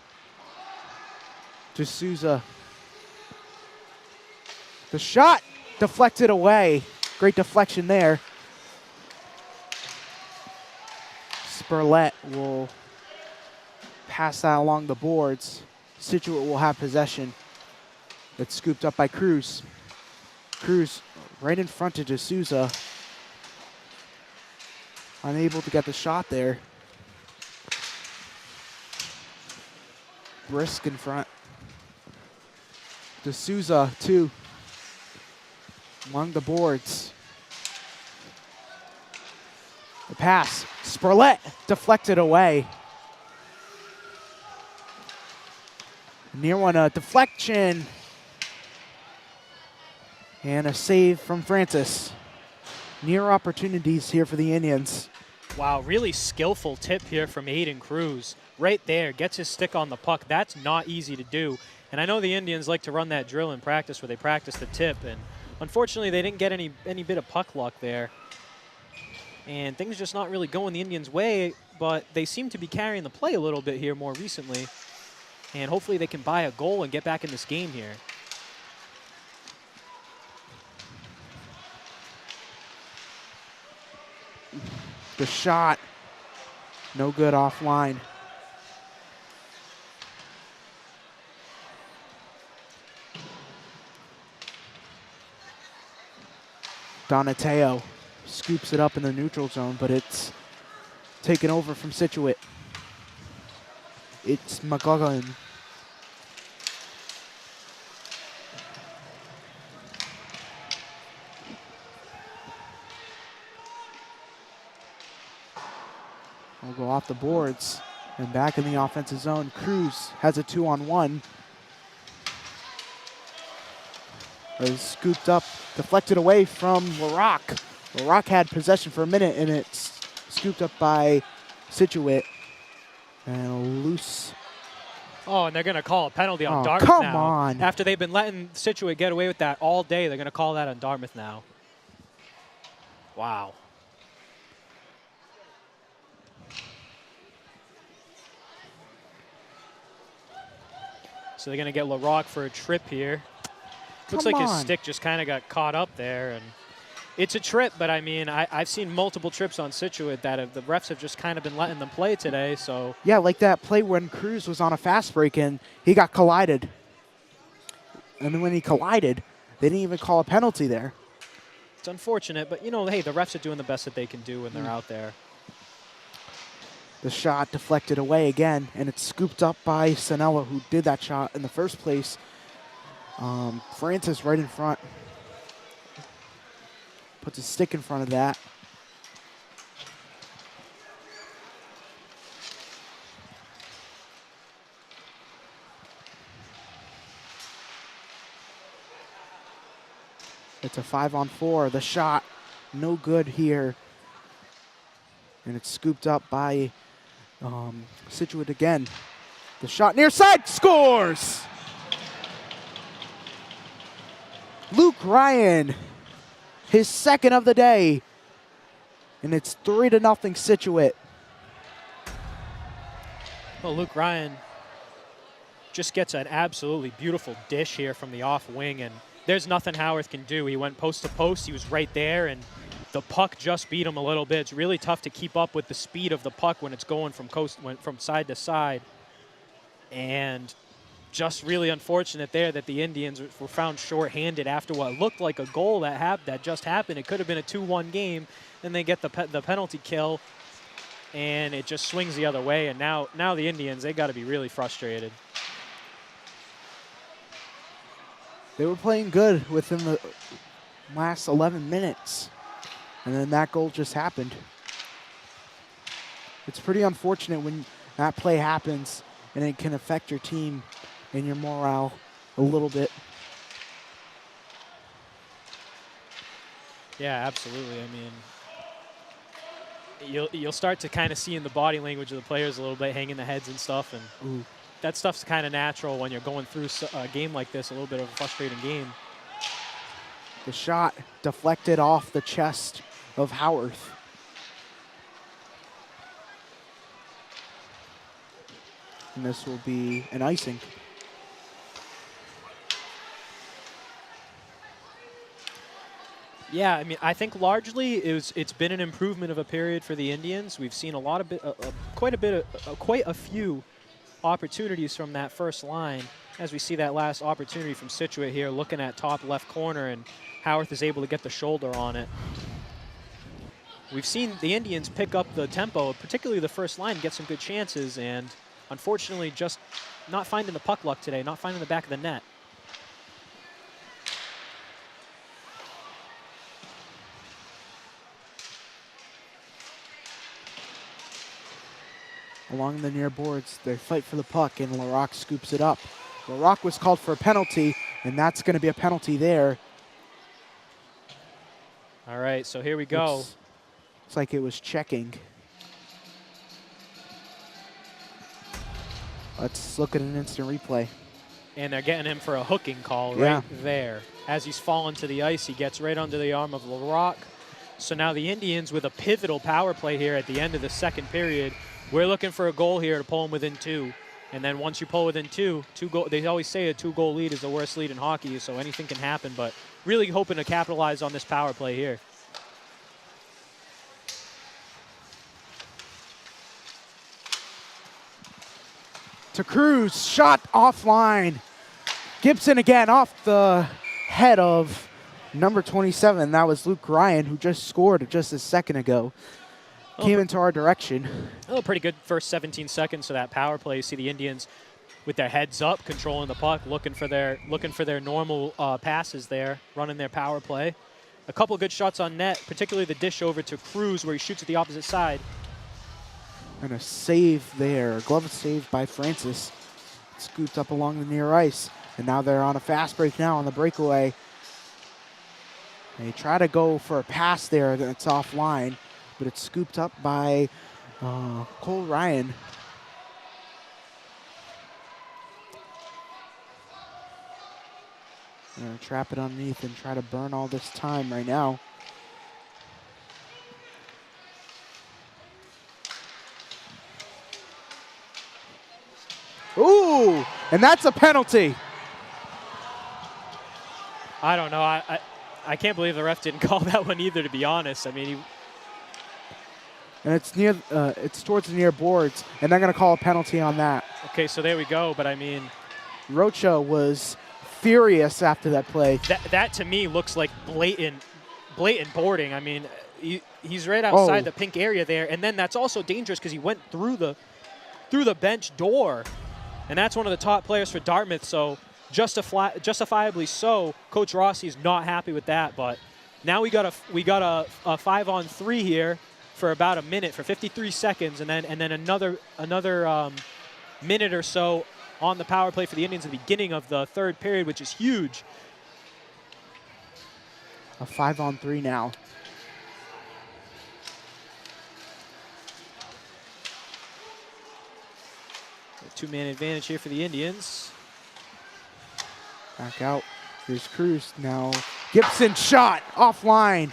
D'Souza. The shot deflected away. Great deflection there. Spurlett will pass that along the boards. Scituate will have possession. It's scooped up by Cruz. Cruz right in front of D'Souza. Unable to get the shot there. Brisk in front. D'Souza, too. Along the boards. The pass. Spurlett deflected away. Near one, a deflection. And a save from Francis. Near opportunities here for the Indians. Wow, really skillful tip here from Aiden Cruz. Right there, gets his stick on the puck. That's not easy to do. And I know the Indians like to run that drill in practice where they practice the tip. And unfortunately, they didn't get any bit of puck luck there. And things just not really going the Indians' way, but they seem to be carrying the play a little bit here more recently. And hopefully they can buy a goal and get back in this game here. The shot, no good offline. Donateo scoops it up in the neutral zone, but it's taken over from Scituate. It's McGugan. Will go off the boards and back in the offensive zone. Cruz has a 2-on-1. Is scooped up, deflected away from LaRock. LaRock had possession for a minute, and it's scooped up by Scituate. And a loose. Oh, and they're going to call a penalty on Dartmouth now. Come on. After they've been letting Scituate get away with that all day, they're going to call that on Dartmouth now. Wow. So they're going to get LaRock for a trip here. Looks Come like his on. stick just kind of got caught up there. And it's a trip, but I mean, I've seen multiple trips on Scituate that the refs have just kind of been letting them play today. So Yeah, like that play when Cruz was on a fast break and he got collided. And then when he collided, they didn't even call a penalty there. it's unfortunate, but, you know, hey, the refs are doing the best that they can do when they're out there. The shot deflected away again, and it's scooped up by Sanella, who did that shot in the first place. Francis right in front. Puts a stick in front of that. It's a 5-on-4. The shot, no good here. And it's scooped up by Scituate again. The shot near side, scores! Luke Ryan, his second of the day. And it's 3-0 Scituate. Well, Luke Ryan just gets an absolutely beautiful dish here from the off wing, and there's nothing Howarth can do. He went post to post. He was right there, and the puck just beat him a little bit. It's really tough to keep up with the speed of the puck when it's going from from side to side. And just really unfortunate there that the Indians were found short-handed after what looked like a goal that just happened. It could have been a 2-1 game, and they get the penalty kill, and it just swings the other way. And now the Indians, they got to be really frustrated. They were playing good within the last 11 minutes. And then that goal just happened. It's pretty unfortunate when that play happens and it can affect your team and your morale a little bit. Yeah, absolutely. I mean, you'll start to kind of see in the body language of the players a little bit, hanging the heads and stuff, and that stuff's kind of natural when you're going through a game like this, a little bit of a frustrating game. The shot deflected off the chest of Howarth. And this will be an icing. Yeah, I mean, I think largely it's been an improvement of a period for the Indians. We've seen quite a few opportunities from that first line. As we see that last opportunity from Scituate here, looking at top left corner, and Howarth is able to get the shoulder on it. We've seen the Indians pick up the tempo, particularly the first line, get some good chances, and unfortunately just not finding the puck luck today, not finding the back of the net. Along the near boards, they fight for the puck, and LaRock scoops it up. LaRock was called for a penalty, and that's going to be a penalty there. All right, so here we go. Looks like it was checking. Let's look at an instant replay. And they're getting him for a hooking call right there. As he's falling to the ice, he gets right under the arm of LaRock. So now the Indians with a pivotal power play here at the end of the second period. We're looking for a goal here to pull them within 2. And then once you pull within 2 goal, they always say a 2-goal lead is the worst lead in hockey, so anything can happen. But really hoping to capitalize on this power play here. To Cruz, shot offline. Gibson again off the head of number 27. That was Luke Ryan, who just scored just a second ago. Came into our direction. Oh, pretty good first 17 seconds of that power play. You see the Indians with their heads up, controlling the puck, looking for their normal passes there, running their power play. A couple good shots on net, particularly the dish over to Cruz where he shoots at the opposite side. And a save there, a glove save by Francis. Scooped up along the near ice. And now they're on a fast break now on the breakaway. They try to go for a pass there that's offline, but it's scooped up by Cole Ryan. They're going to trap it underneath and try to burn all this time right now. Ooh, and that's a penalty. I don't know. I can't believe the ref didn't call that one either, to be honest. I mean, And it's towards the near boards, and they're going to call a penalty on that. okay, so there we go. But I mean, Rocha was furious after that play. that to me looks like blatant boarding. I mean, he's right outside the pink area there, and then that's also dangerous because he went through the bench door, and that's one of the top players for Dartmouth. So justifiably so, Coach Rossi's not happy with that. But now we got a 5-on-3 here for about a minute, for 53 seconds, and then another minute or so on the power play for the Indians at the beginning of the third period, which is huge. A 5-on-3 now. A 2-man advantage here for the Indians. Back out. Here's Cruz. Now Gibson shot offline.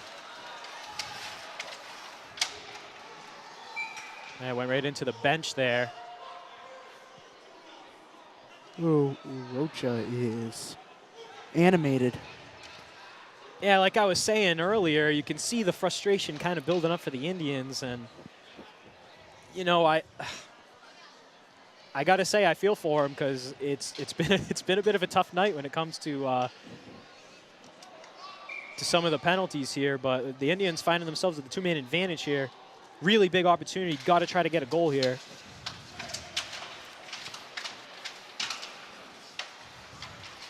And went right into the bench there. Ooh, Rocha is animated. Yeah, like I was saying earlier, you can see the frustration kind of building up for the Indians, and you know, I got to say I feel for him because it's been a bit of a tough night when it comes to some of the penalties here. But the Indians finding themselves with the 2-man advantage here. Really big opportunity. Got to try to get a goal here.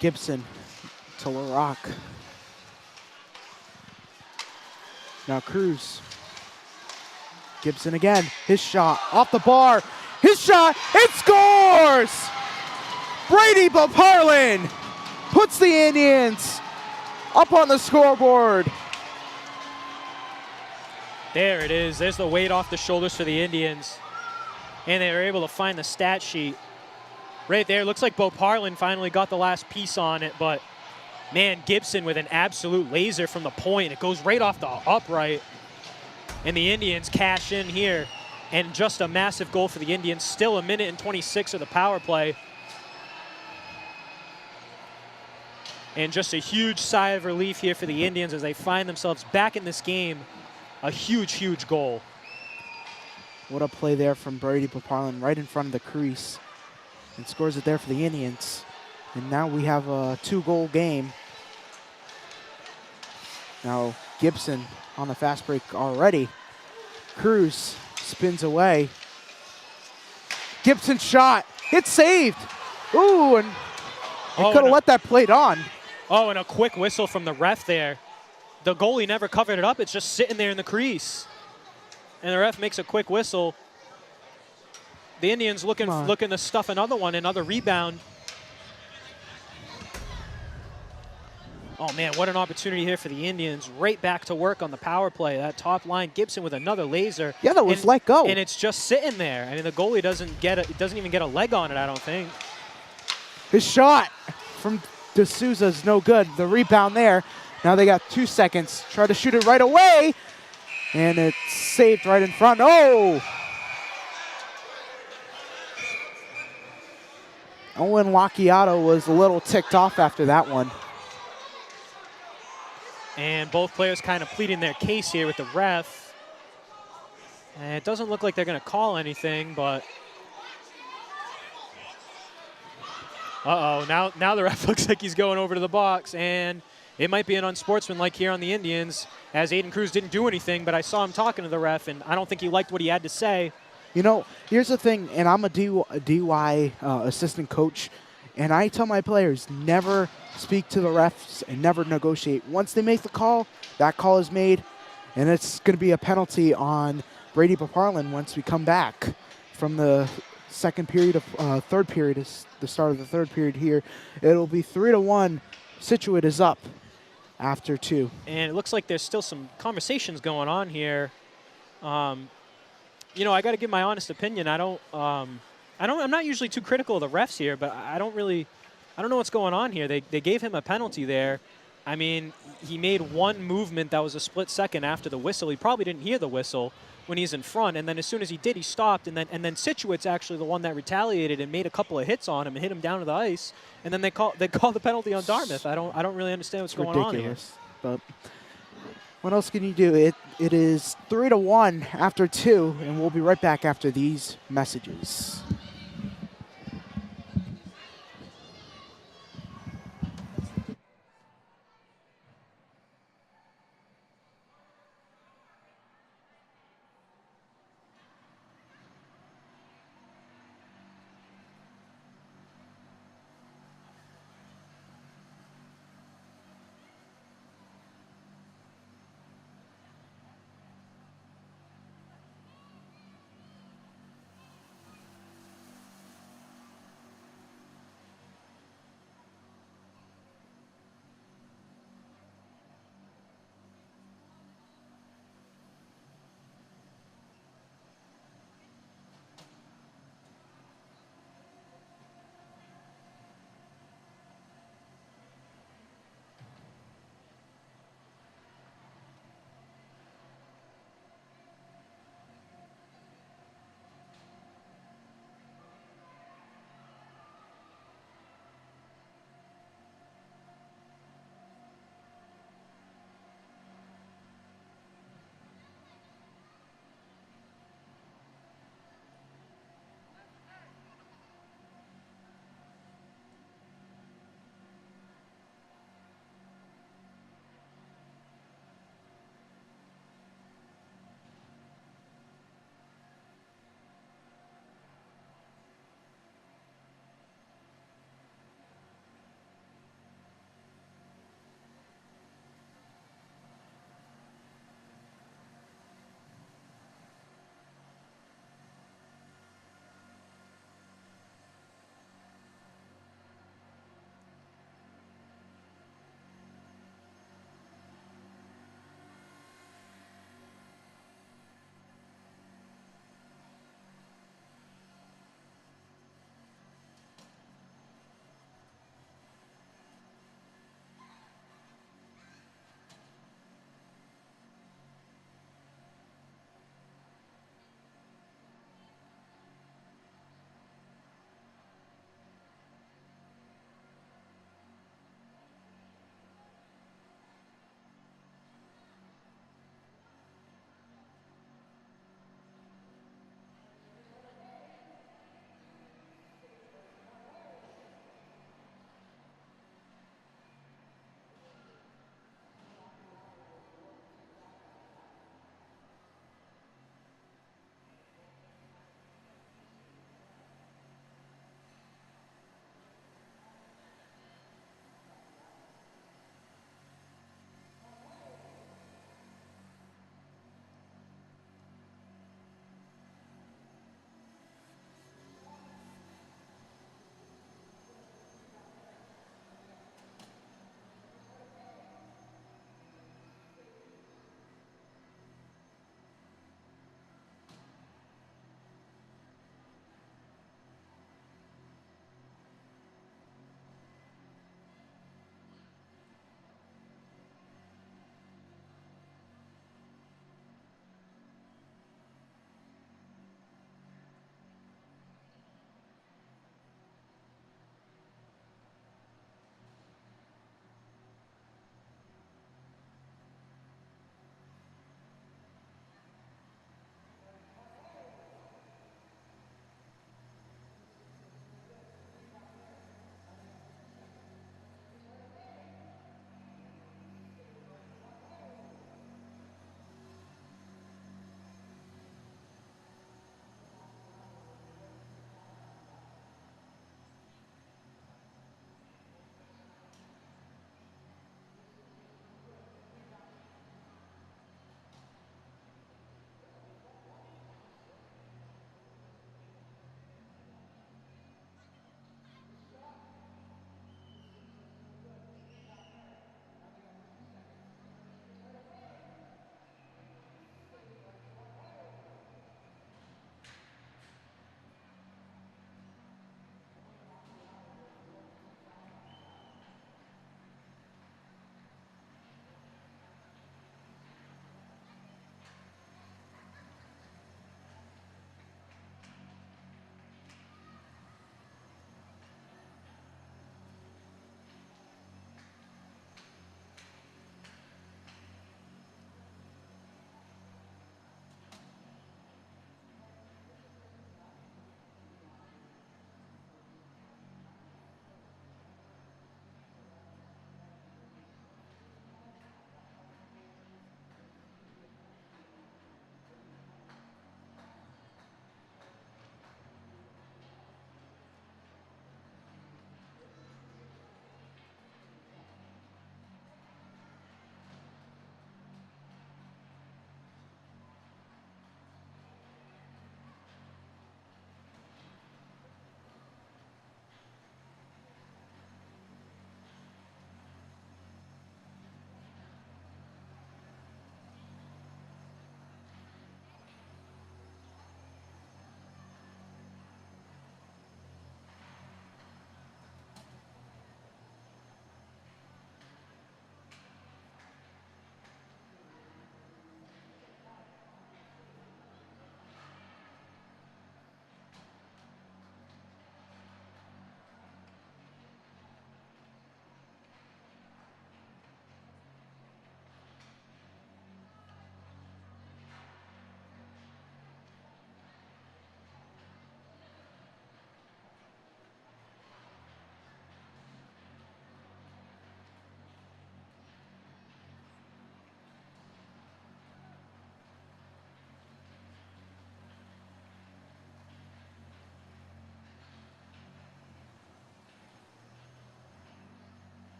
Gibson to LaRock. Now Cruz. Gibson again. His shot off the bar. His shot. It scores! Brady Boparlin puts the Indians up on the scoreboard. There it is. There's the weight off the shoulders for the Indians. And they were able to find the stat sheet. Right there. Looks like Boparlin finally got the last piece on it, but man, Gibson with an absolute laser from the point. It goes right off the upright. And the Indians cash in here. And just a massive goal for the Indians. Still a minute and 26 of the power play. And just a huge sigh of relief here for the Indians as they find themselves back in this game. A huge, huge goal. What a play there from Brady Boparlin right in front of the crease. And scores it there for the Indians. And now we have a 2-goal game. Now Gibson on the fast break already. Cruz spins away. Gibson shot. It's saved. Ooh, and he could have let that played on. Oh, and a quick whistle from the ref there. The goalie never covered it up. It's just sitting there in the crease. And the ref makes a quick whistle. The Indians looking to stuff another rebound. Oh, man, what an opportunity here for the Indians. Right back to work on the power play. That top line, Gibson with another laser. Yeah, that was let go. And it's just sitting there. I mean, the goalie doesn't even get a leg on it, I don't think. His shot from D'Souza is no good. The rebound there. Now they got 2 seconds. Try to shoot it right away. And it's saved right in front. Oh! Owen Lacchiato was a little ticked off after that one. And both players kind of pleading their case here with the ref. And it doesn't look like they're going to call anything, but... Uh-oh, now the ref looks like he's going over to the box, and it might be an unsportsmanlike here on the Indians, as Aiden Cruz didn't do anything, but I saw him talking to the ref, and I don't think he liked what he had to say. You know, here's the thing, and I'm a DY assistant coach, and I tell my players, never speak to the refs and never negotiate. Once they make the call, that call is made, and it's going to be a penalty on Brady Boparlin once we come back from the second period of third period, is the start of the third period here. It'll be 3-1. Scituate is up after 2. And it looks like there's still some conversations going on here. You know, I got to give my honest opinion. I'm not usually too critical of the refs here, but I don't know what's going on here. They gave him a penalty there. I mean, he made one movement that was a split second after the whistle. He probably didn't hear the whistle, when he's in front. And then as soon as he did, he stopped. And then Scituate's actually the one that retaliated and made a couple of hits on him and hit him down to the ice. And then they call the penalty on Dartmouth. I don't really understand what's going on here. But what else can you do? It is 3-1 after 2, and we'll be right back after these messages.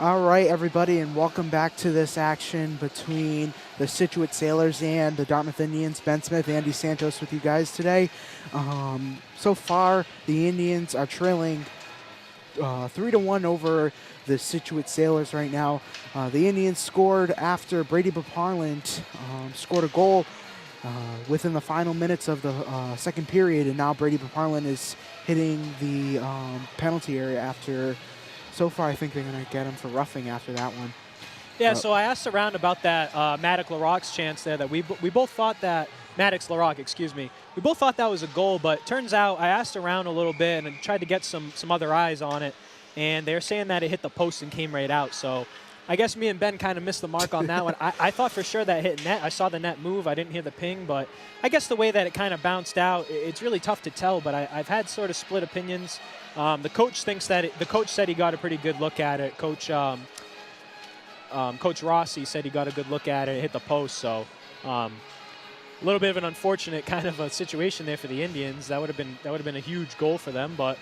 All right, everybody, and welcome back to this action between the Scituate Sailors and the Dartmouth Indians. Ben Smith, Andy Santos with you guys today. So far, the Indians are trailing 3-1 over the Scituate Sailors right now. The Indians scored after Brady Beparland scored a goal within the final minutes of the second period, and now Brady Beparland is hitting the penalty area after. So far, I think they're going to get him for roughing after that one. Yeah, so I asked around about that Maddox LaRocque's chance there that we both thought that, Maddox LaRocque, excuse me, we both thought that was a goal, but turns out I asked around a little bit and tried to get some other eyes on it, and they're saying that it hit the post and came right out. So I guess me and Ben kind of missed the mark on that one. I thought for sure that hit net. I saw the net move. I didn't hear the ping, but I guess the way that it kind of bounced out, it's really tough to tell, but I've had sort of split opinions. The coach thinks that the coach said he got a pretty good look at it. Coach Rossi said he got a good look at it. It hit the post, so a little bit of an unfortunate kind of a situation there for the Indians. That would have been a huge goal for them. But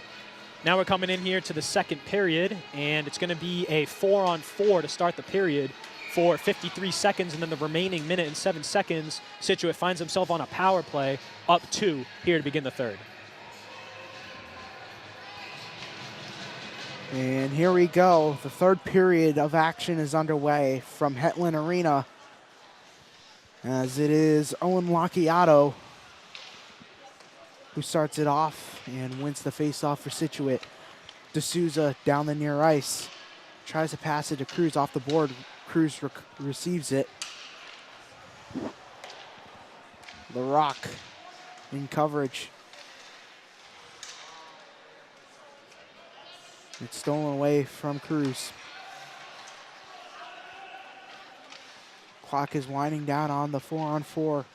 now we're coming in here to the second period, and it's going to be a 4-on-4 to start the period for 53 seconds, and then the remaining minute and 7 seconds, Scituate finds himself on a power play, up 2 here to begin the third. And here we go. The third period of action is underway from Hetland Arena, as it is Owen Locchiato who starts it off and wins the faceoff for Scituate. D'Souza down the near ice. Tries to pass it to Cruz off the board. Cruz receives it. LaRocque in coverage. It's stolen away from Cruz. Clock is winding down on the 4-on-4.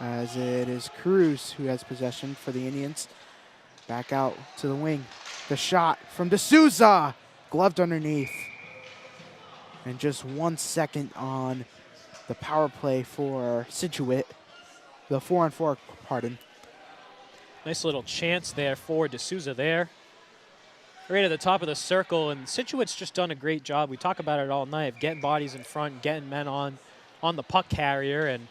As it is Cruz who has possession for the Indians. Back out to the wing. The shot from D'Souza, gloved underneath. And just 1 second on the power play for Scituate. The 4-on-4, pardon. Nice little chance there for D'Souza there. Right at the top of the circle, and Scituate's just done a great job. We talk about it all night, of getting bodies in front, getting men on the puck carrier, and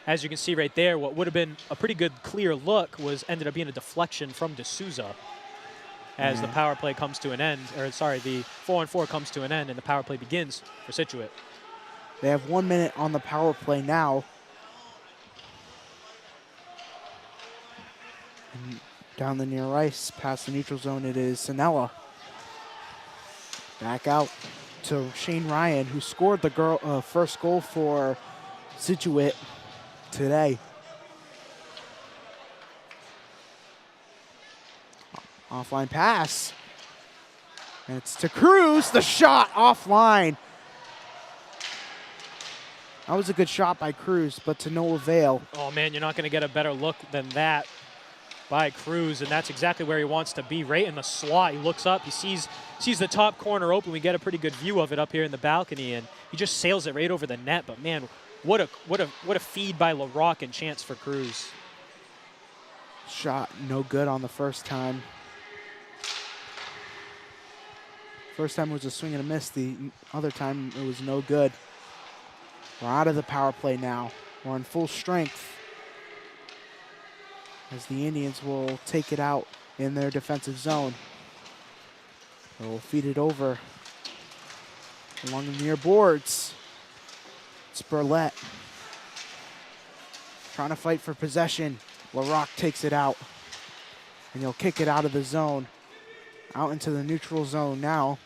as you can see right there, what would have been a pretty good clear look ended up being a deflection from D'Souza as the power play comes to an end, or sorry, the 4-on-4 comes to an end and the power play begins for Scituate. They have 1 minute on the power play now. And down the near ice, past the neutral zone, it is Sinella. Back out to Shane Ryan, who scored the first goal for Scituate today. Offline pass. And it's to Cruz, the shot offline. That was a good shot by Cruz, but to no avail. Oh man, you're not going to get a better look than that by Cruz, and that's exactly where he wants to be, right in the slot. He looks up, he sees the top corner open. We get a pretty good view of it up here in the balcony, and he just sails it right over the net. But man, what a feed by LaRocque and chance for Cruz. Shot no good on the first time. First time it was a swing and a miss. The other time it was no good. We're out of the power play now. We're in full strength, as the Indians will take it out in their defensive zone. They'll feed it over along the near boards. It's Burlett trying to fight for possession. LaRocque takes it out, and he'll kick it out of the zone, out into the neutral zone now.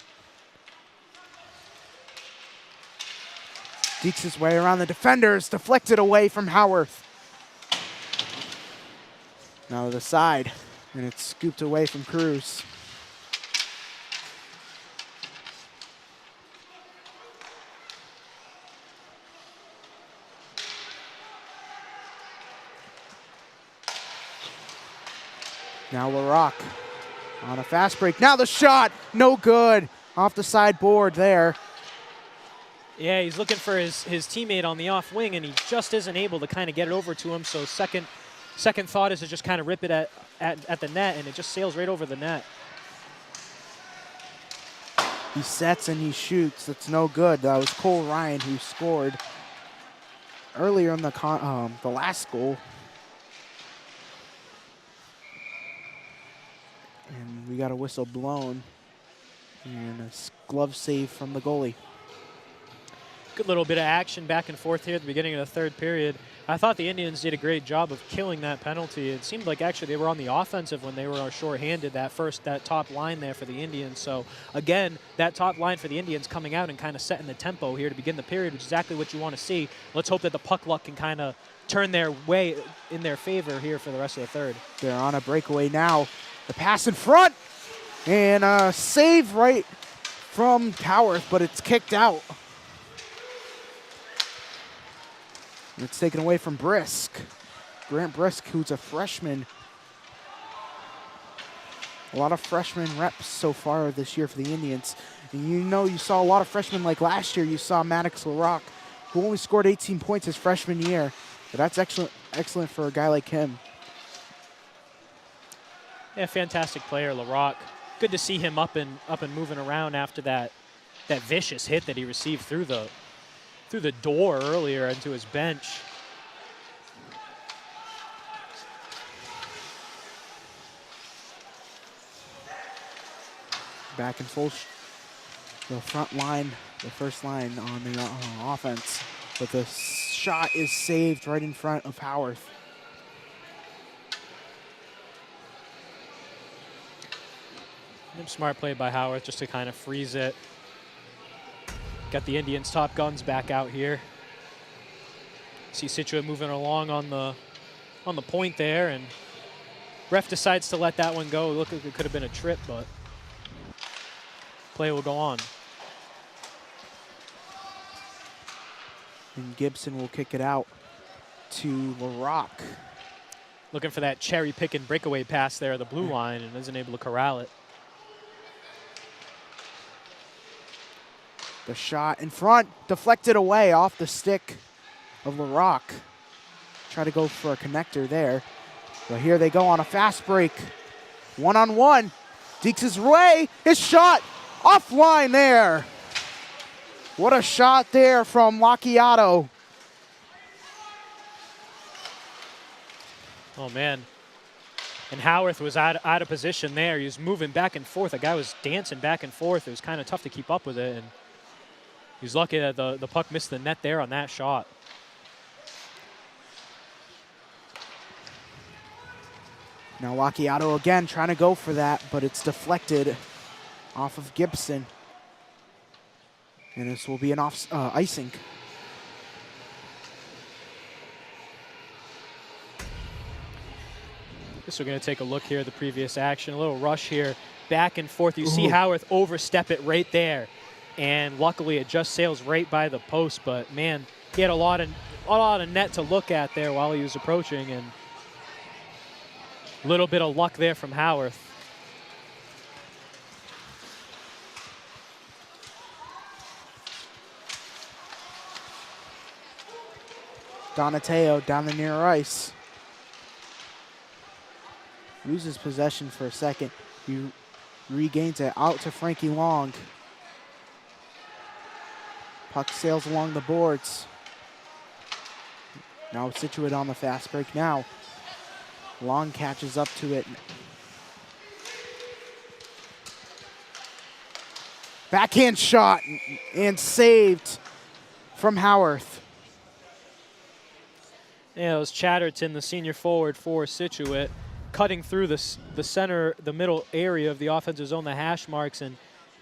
Dekes his way around the defenders, deflected away from Howarth. Now to the side, and it's scooped away from Cruz. Now LaRocque on a fast break. Now the shot, no good. Off the sideboard there. Yeah, he's looking for his teammate on the off wing, and he just isn't able to kind of get it over to him. So second second thought is to just kind of rip it at the net, and it just sails right over the net. He sets and he shoots. That's no good. That was Cole Ryan who scored earlier in the last goal. And we got a whistle blown. And a glove save from the goalie. Good little bit of action back and forth here at the beginning of the third period. I thought the Indians did a great job of killing that penalty. It seemed like actually they were on the offensive when they were shorthanded, that top line there for the Indians. So again, that top line for the Indians coming out and kind of setting the tempo here to begin the period, which is exactly what you want to see. Let's hope that the puck luck can kind of turn their way in their favor here for the rest of the third. They're on a breakaway now. The pass in front and a save right from Cowarth, but it's kicked out. It's taken away from Brisk. Grant Brisk, who's a freshman. A lot of freshman reps so far this year for the Indians. And you saw a lot of freshmen like last year. You saw Maddox LaRock, who only scored 18 points his freshman year. But that's excellent for a guy like him. Yeah, fantastic player, LaRock. Good to see him up and moving around after that vicious hit that he received through the door earlier into his bench. Back in full, the front line, the first line on the offense. But the shot is saved right in front of Howarth. Smart play by Howarth just to kind of freeze it. Got the Indians' top guns back out here. See Scituate moving along on the point there, and ref decides to let that one go. Look like it could have been a trip, but play will go on. And Gibson will kick it out to LaRock. Looking for that cherry-picking breakaway pass there at the blue line and isn't able to corral it. The shot in front, deflected away off the stick of LaRock. Try to go for a connector there. But here they go on a fast break. One-on-one. Deeks his way. His shot offline there. What a shot there from Macchiato. Oh, man. And Howarth was out of position there. He was moving back and forth. The guy was dancing back and forth. It was kind of tough to keep up with it. And he was lucky that the puck missed the net there on that shot. Now Macchiato again trying to go for that, but it's deflected off of Gibson. And this will be an icing. Guess we're going to take a look here at the previous action. A little rush here, back and forth. You see Howarth overstep it right there. And luckily it just sails right by the post, but man, he had a lot of net to look at there while he was approaching, and a little bit of luck there from Howarth. Donateo down the near ice. Loses possession for a second. He regains it out to Frankie Long. Puck sails along the boards. Now Scituate on the fast break now. Long catches up to it. Backhand shot and saved from Howarth. Yeah, it was Chatterton, the senior forward for Scituate, cutting through the center, the middle area of the offensive zone, the hash marks, and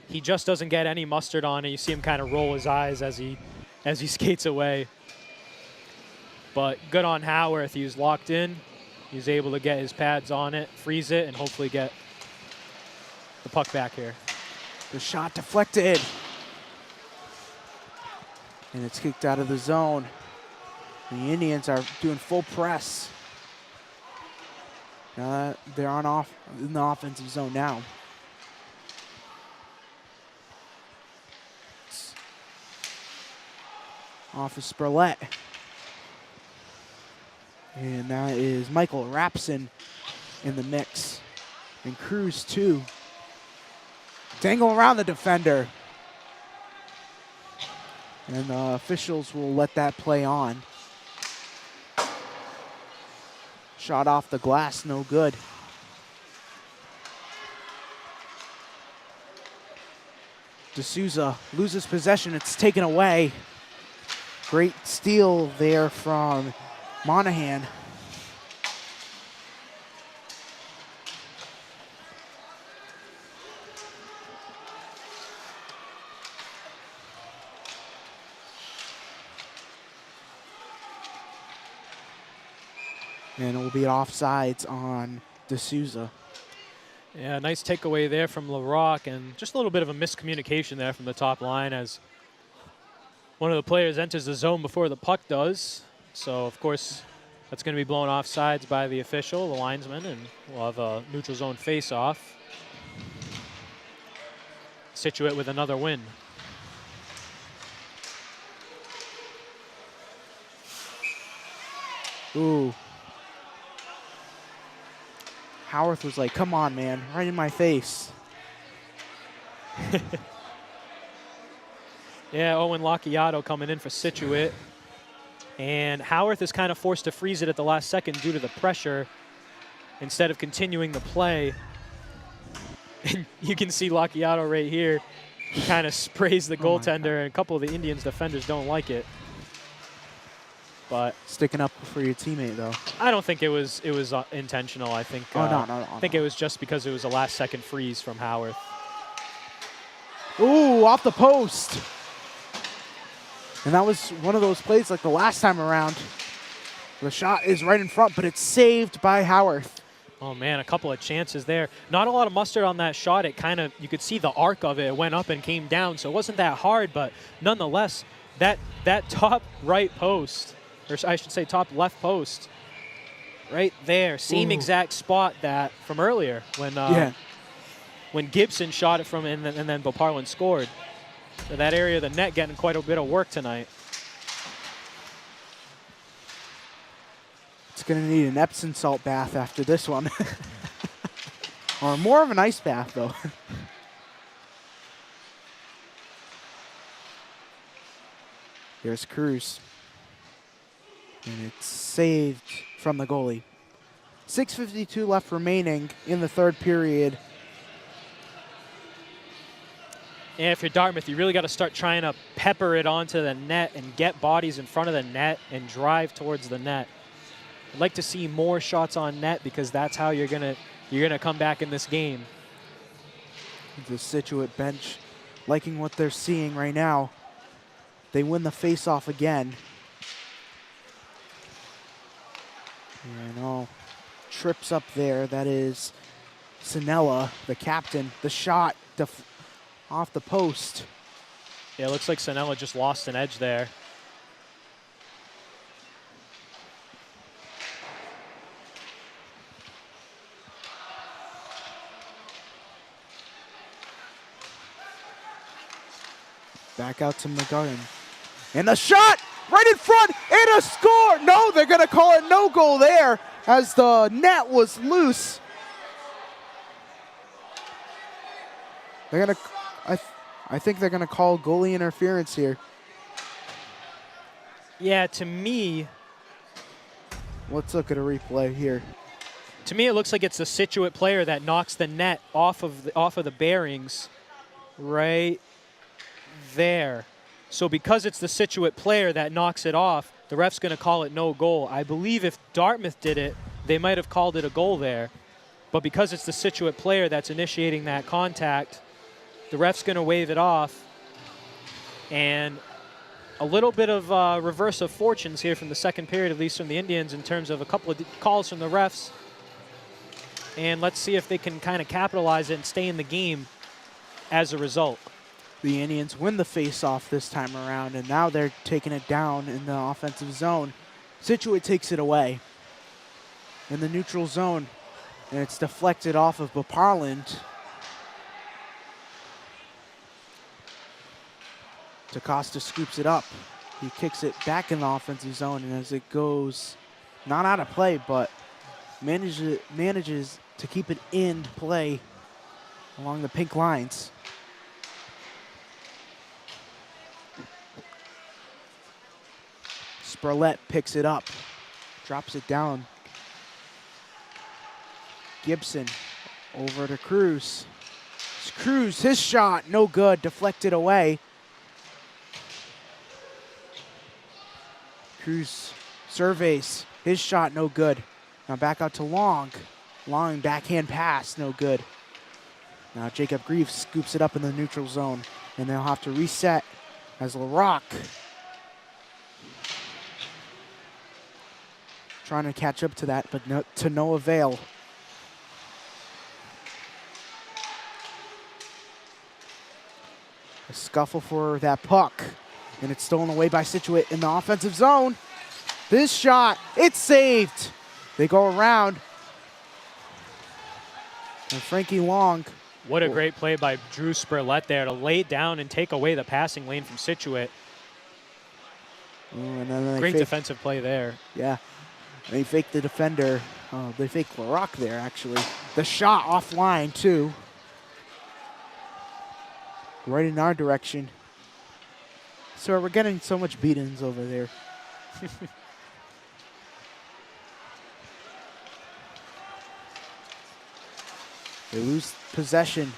he just doesn't get any mustard on it. You see him kind of roll his eyes as he skates away. But good on Howarth. He was locked in. He was able to get his pads on it, freeze it, and hopefully get the puck back here. The shot deflected. And it's kicked out of the zone. The Indians are doing full press. Now they're in the offensive zone now. Off of Spurlett. And that is Michael Rapson in the mix. And Cruz, too. Dangle around the defender. And the officials will let that play on. Shot off the glass, no good. D'Souza loses possession, it's taken away. Great steal there from Monahan. And it will be offsides on D'Souza. Yeah, nice takeaway there from LaRock, and just a little bit of a miscommunication there from the top line as one of the players enters the zone before the puck does. So, of course, that's going to be blown offsides by the official, the linesman, and we'll have a neutral zone face-off. Scituate with another win. Ooh. Howarth was like, come on, man, right in my face. Yeah, Owen Lacchiato coming in for Scituate. And Howarth is kind of forced to freeze it at the last second due to the pressure instead of continuing the play. And you can see Lacchiato right here. He kind of sprays the goaltender, and a couple of the Indians defenders don't like it. But sticking up for your teammate, though. I don't think it was intentional. I think no. I think it was just because it was a last-second freeze from Howarth. Ooh, off the post. And that was one of those plays like the last time around. The shot is right in front, but it's saved by Howarth. Oh, man, a couple of chances there. Not a lot of mustard on that shot. It kind of, you could see the arc of it. It went up and came down, so it wasn't that hard, but nonetheless, that top right post, or I should say top left post, right there, same exact spot that from earlier when Gibson shot it from and then Boparlin scored. So that area of the net getting quite a bit of work tonight. It's going to need an Epsom salt bath after this one. Or more of an ice bath, though. Here's Cruz. And it's saved from the goalie. 6:52 left remaining in the third period. And if you're Dartmouth, you really got to start trying to pepper it onto the net and get bodies in front of the net and drive towards the net. I'd like to see more shots on net because that's how you're gonna come back in this game. The Scituate bench liking what they're seeing right now. They win the face-off again. And all trips up there. That is Sinella, the captain. The shot off the post. Yeah, it looks like Sinella just lost an edge there. Back out to McGarden. And a shot right in front and a score. No, they're going to call it no goal there as the net was loose. They're going to, I think they're going to call goalie interference here. Yeah, to me. Let's look at a replay here. To me, it looks like it's the Scituate player that knocks the net off of the bearings right there. So because it's the Scituate player that knocks it off, the ref's going to call it no goal. I believe if Dartmouth did it, they might have called it a goal there. But because it's the Scituate player that's initiating that contact, the ref's going to wave it off. And a little bit of reverse of fortunes here from the second period, at least from the Indians, in terms of a couple of calls from the refs. And let's see if they can kind of capitalize it and stay in the game as a result. The Indians win the face-off this time around, and now they're taking it down in the offensive zone. Scituate takes it away in the neutral zone, and it's deflected off of Boparland. DaCosta scoops it up. He kicks it back in the offensive zone, and as it goes Not out of play, but manages to keep it in play along the pink lines. Spurlett picks it up, drops it down. Gibson over to Cruz. Cruz, his shot, no good, deflected away. Cruz surveys, his shot, no good. Now back out to Long. Long backhand pass, no good. Now Jacob Greaves scoops it up in the neutral zone, and they'll have to reset as LaRock trying to catch up to that, but to no avail. A scuffle for that puck, and it's stolen away by Scituate in the offensive zone. This shot, it's saved. They go around. And Frankie Long. What a great play by Drew Spurlett there to lay down and take away the passing lane from Scituate. And then Great defensive play there. Yeah. They faked the defender. They faked LaRock there, actually. The shot offline, too. Right in our direction. So we're getting so much beatings over there. They lose possession.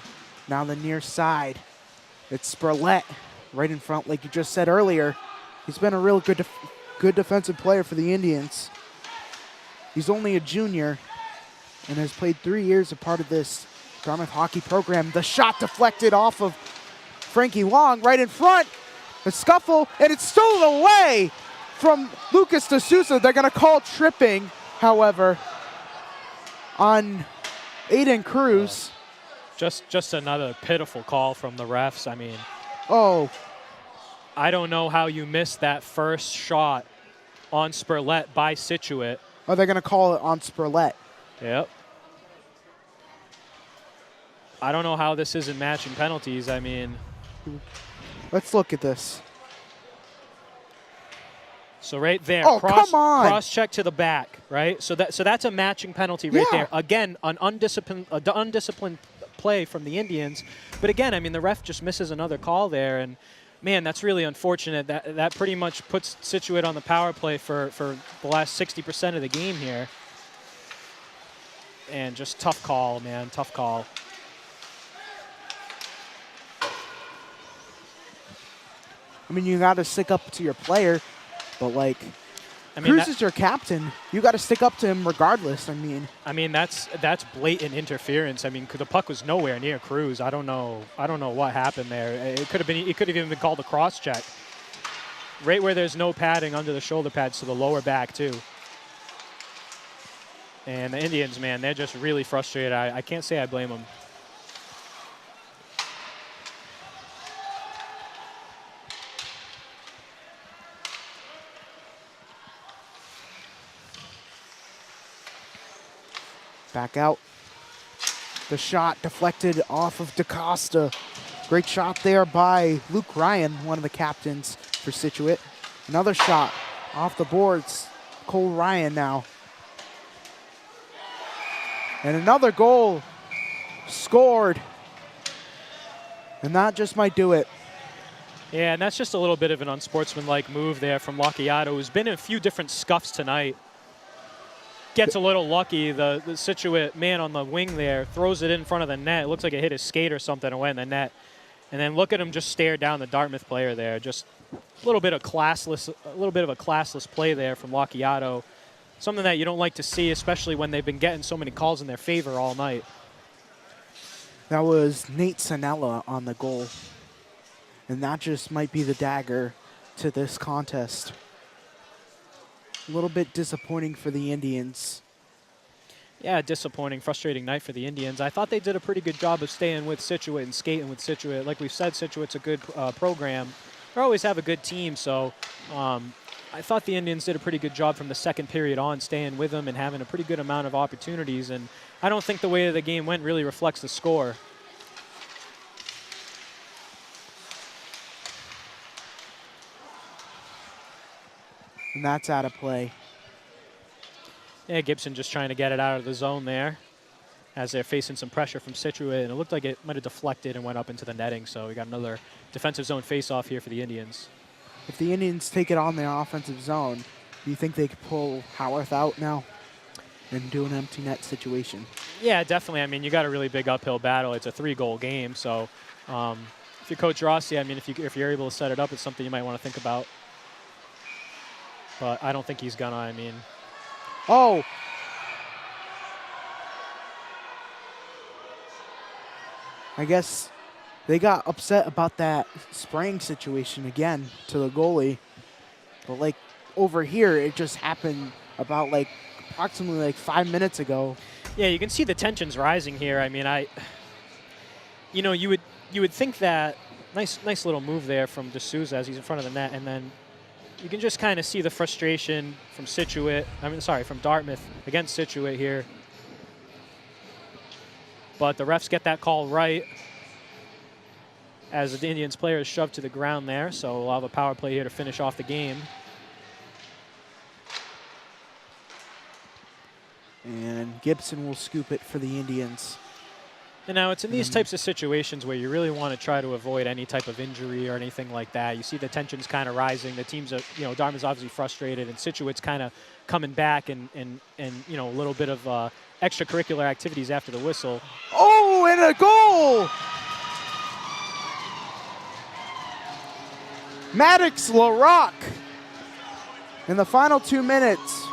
Now the near side. It's Spurlett right in front, like you just said earlier. He's been a real good defensive player for the Indians. He's only a junior and has played 3 years a part of this Dartmouth hockey program. The shot deflected off of Frankie Long right in front. The scuffle, and it's stolen away from Lucas D'Souza. They're going to call tripping, however, on Aiden Cruz. Just another pitiful call from the refs. I mean, I don't know how you missed that first shot on Spurlett by Scituate. Oh, they're going to call it on Spurlett. Yep. I don't know how this isn't matching penalties. I mean, let's look at this. So right there, come on. Cross check to the back, right? So that's a matching penalty right there. Again, an undisciplined play from the Indians. But again, I mean, the ref just misses another call there, and man, that's really unfortunate. That pretty much puts Scituate on the power play for the last 60% of the game here. And just tough call, man, tough call. I mean, you got to stick up to your player, but like, Cruz is your captain. You got to stick up to him regardless. I mean, that's blatant interference. I mean, the puck was nowhere near Cruz. I don't know what happened there. It could have even been called a cross check. Right where there's no padding under the shoulder pads to the lower back too. And the Indians, man, they're just really frustrated. I can't say I blame them. Back out. The shot deflected off of DaCosta. Great shot there by Luke Ryan, one of the captains for Scituate. Another shot off the boards. Cole Ryan now. And another goal scored. And that just might do it. Yeah, and that's just a little bit of an unsportsmanlike move there from Locchiato, who's been in a few different scuffs tonight. Gets a little lucky. The Scituate man on the wing there throws it in front of the net. It looks like it hit his skate or something away in the net. And then look at him just stare down the Dartmouth player there. Just a little bit of a classless play there from Locchiato. Something that you don't like to see, especially when they've been getting so many calls in their favor all night. That was Nate Sanella on the goal. And that just might be the dagger to this contest. A little bit disappointing for the Indians. Yeah, disappointing, frustrating night for the Indians. I thought they did a pretty good job of staying with Scituate and skating with Scituate. Like we've said, Situate's a good program. They always have a good team, so I thought the Indians did a pretty good job from the second period on, staying with them and having a pretty good amount of opportunities. And I don't think the way the game went really reflects the score. And that's out of play. Yeah, Gibson just trying to get it out of the zone there as they're facing some pressure from Scituate, and it looked like it might have deflected and went up into the netting, so we got another defensive zone face-off here for the Indians. If the Indians take it on their offensive zone, do you think they could pull Howarth out now and do an empty net situation? Yeah, definitely. I mean, you got a really big uphill battle. It's a 3-goal game, so if you're Coach Rossi, I mean, if you're able to set it up, it's something you might want to think about. But I don't think he's gonna. I mean, oh. I guess they got upset about that spraying situation again to the goalie. But like over here, it just happened about like approximately like 5 minutes ago. Yeah, you can see the tensions rising here. I mean, you would think that nice little move there from D'Souza as he's in front of the net, and then you can just kind of see the frustration from from Dartmouth against Scituate here. But the refs get that call right as the Indians player is shoved to the ground there, so we'll have a power play here to finish off the game. And Gibson will scoop it for the Indians. And now it's in these types of situations where you really want to try to avoid any type of injury or anything like that. You see the tensions kind of rising. The teams are, Dartmouth's obviously frustrated, and Scituate's kind of coming back and a little bit of extracurricular activities after the whistle. Oh, and a goal! Maddox LaRock in the final 2 minutes.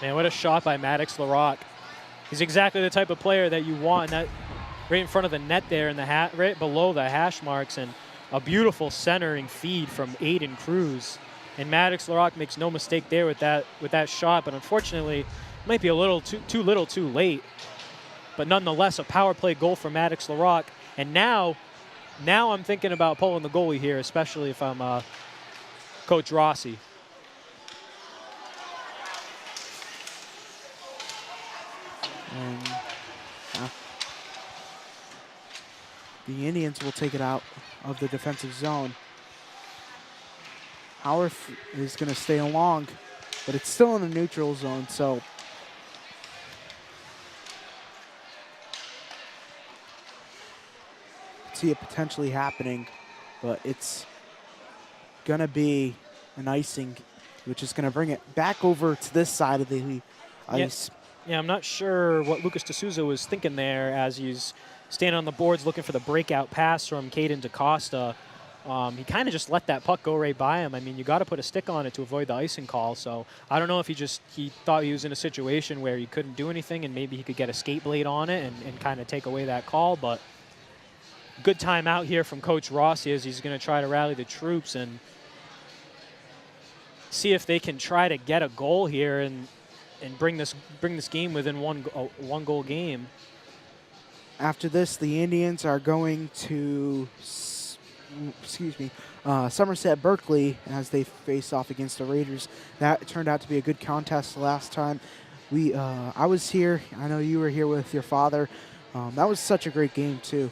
Man, what a shot by Maddox LaRock. He's exactly the type of player that you want, that right in front of the net there, in the right below the hash marks, and a beautiful centering feed from Aiden Cruz. And Maddox LaRock makes no mistake there with that shot, but unfortunately, it might be a little too late. But nonetheless, a power play goal for Maddox LaRock. And now I'm thinking about pulling the goalie here, especially if I'm Coach Rossi. And the Indians will take it out of the defensive zone. Howarth is going to stay along, but it's still in the neutral zone, so see it potentially happening, but it's going to be an icing, which is going to bring it back over to this side of the ice. Yeah, I'm not sure what Lucas D'Souza was thinking there as he's standing on the boards looking for the breakout pass from Caden DaCosta. He kind of just let that puck go right by him. I mean, you got to put a stick on it to avoid the icing call. So I don't know if he thought he was in a situation where he couldn't do anything and maybe he could get a skate blade on it and kind of take away that call. But good timeout here from Coach Rossi as he's going to try to rally the troops and see if they can try to get a goal here and bring this game within one goal game. After this, the Indians are going to, Somerset Berkeley as they face off against the Raiders. That turned out to be a good contest last time. I was here. I know you were here with your father. That was such a great game too.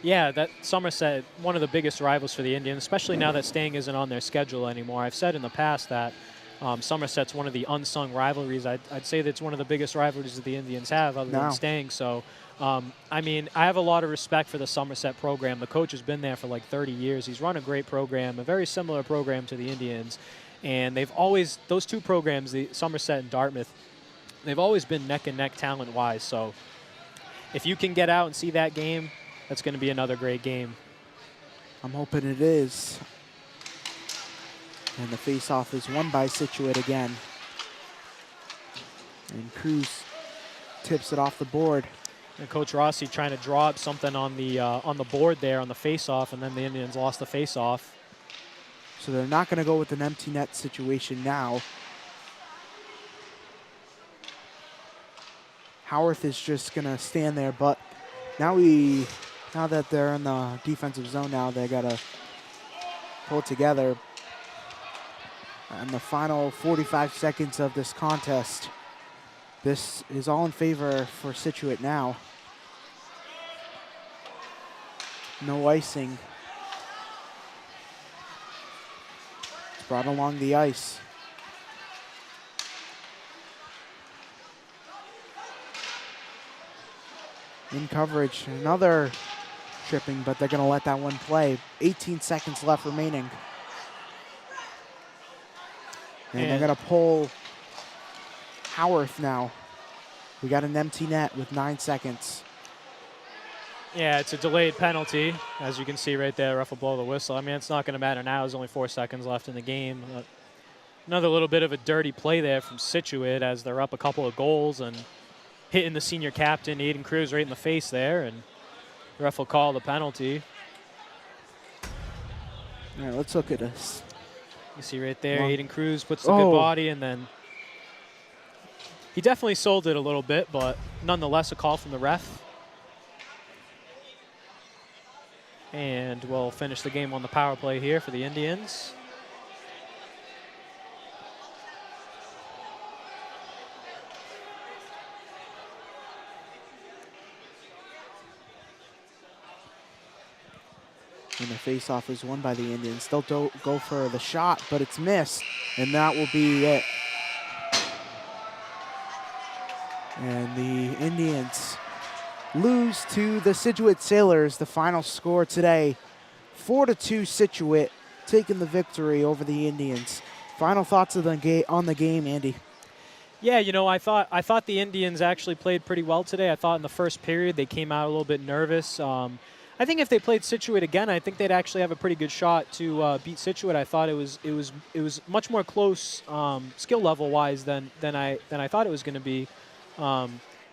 Yeah, that Somerset, one of the biggest rivals for the Indians, especially now that Stang isn't on their schedule anymore. I've said in the past that Somerset's one of the unsung rivalries. I'd say that's one of the biggest rivalries that the Indians have other than Stang. So, I mean, I have a lot of respect for the Somerset program. The coach has been there for like 30 years. He's run a great program, a very similar program to the Indians. And those two programs, the Somerset and Dartmouth, they've always been neck and neck talent-wise. So if you can get out and see that game, that's going to be another great game. I'm hoping it is. And the face-off is won by Scituate again. And Cruz tips it off the board. And Coach Rossi trying to draw up something on the board there on the face-off, and then the Indians lost the face-off. So they're not going to go with an empty net situation now. Howarth is just going to stand there, but now that they're in the defensive zone now, they got to pull it together. And the final 45 seconds of this contest, this is all in favor for Scituate now. No icing. brought along the ice. In coverage, another tripping, but they're going to let that one play. 18 seconds left remaining. And they're going to pull Howarth now. We got an empty net with 9 seconds. Yeah, it's a delayed penalty, as you can see right there. Ref will blow the whistle. I mean, it's not going to matter now. There's only 4 seconds left in the game. Another little bit of a dirty play there from Scituate as they're up a couple of goals and hitting the senior captain, Aiden Cruz, right in the face there. And the ref will call the penalty. All right, let's look at this. You see right there, Aiden Cruz puts the good body, and then he definitely sold it a little bit, but nonetheless a call from the ref. And we'll finish the game on the power play here for the Indians. And the faceoff is won by the Indians. They'll go for the shot, but it's missed, and that will be it. And the Indians lose to the Scituate Sailors. The final score today, 4-2 Scituate, taking the victory over the Indians. Final thoughts of on the game, Andy? Yeah, you know, I thought the Indians actually played pretty well today. I thought in the first period they came out a little bit nervous. I think if they played Scituate again, I think they'd actually have a pretty good shot to beat Scituate. I thought it was much more close skill level wise than I thought it was going to be.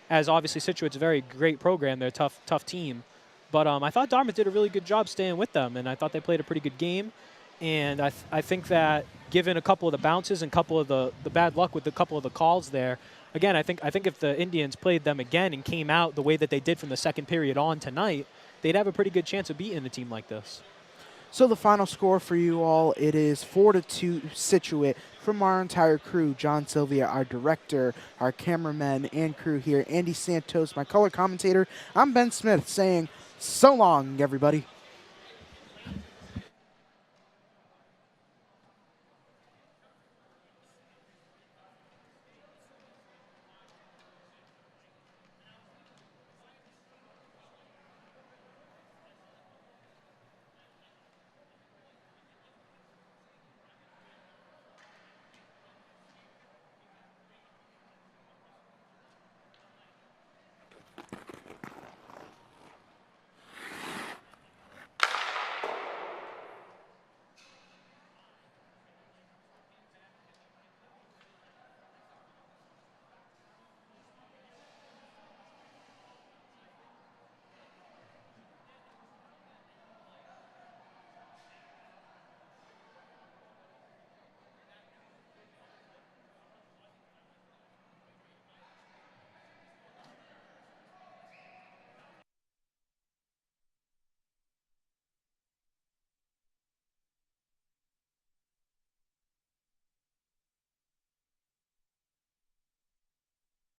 As obviously Scituate's a very great program, they're a tough team, but I thought Dartmouth did a really good job staying with them, and I thought they played a pretty good game. And I think that given a couple of the bounces and a couple of the bad luck with a couple of the calls there, again, I think if the Indians played them again and came out the way that they did from the second period on tonight, they'd have a pretty good chance of beating a team like this. So the final score for you all, it is 4-2 Scituate. From our entire crew, John Sylvia, our director, our cameramen and crew here, Andy Santos, my color commentator, I'm Ben Smith saying so long, everybody.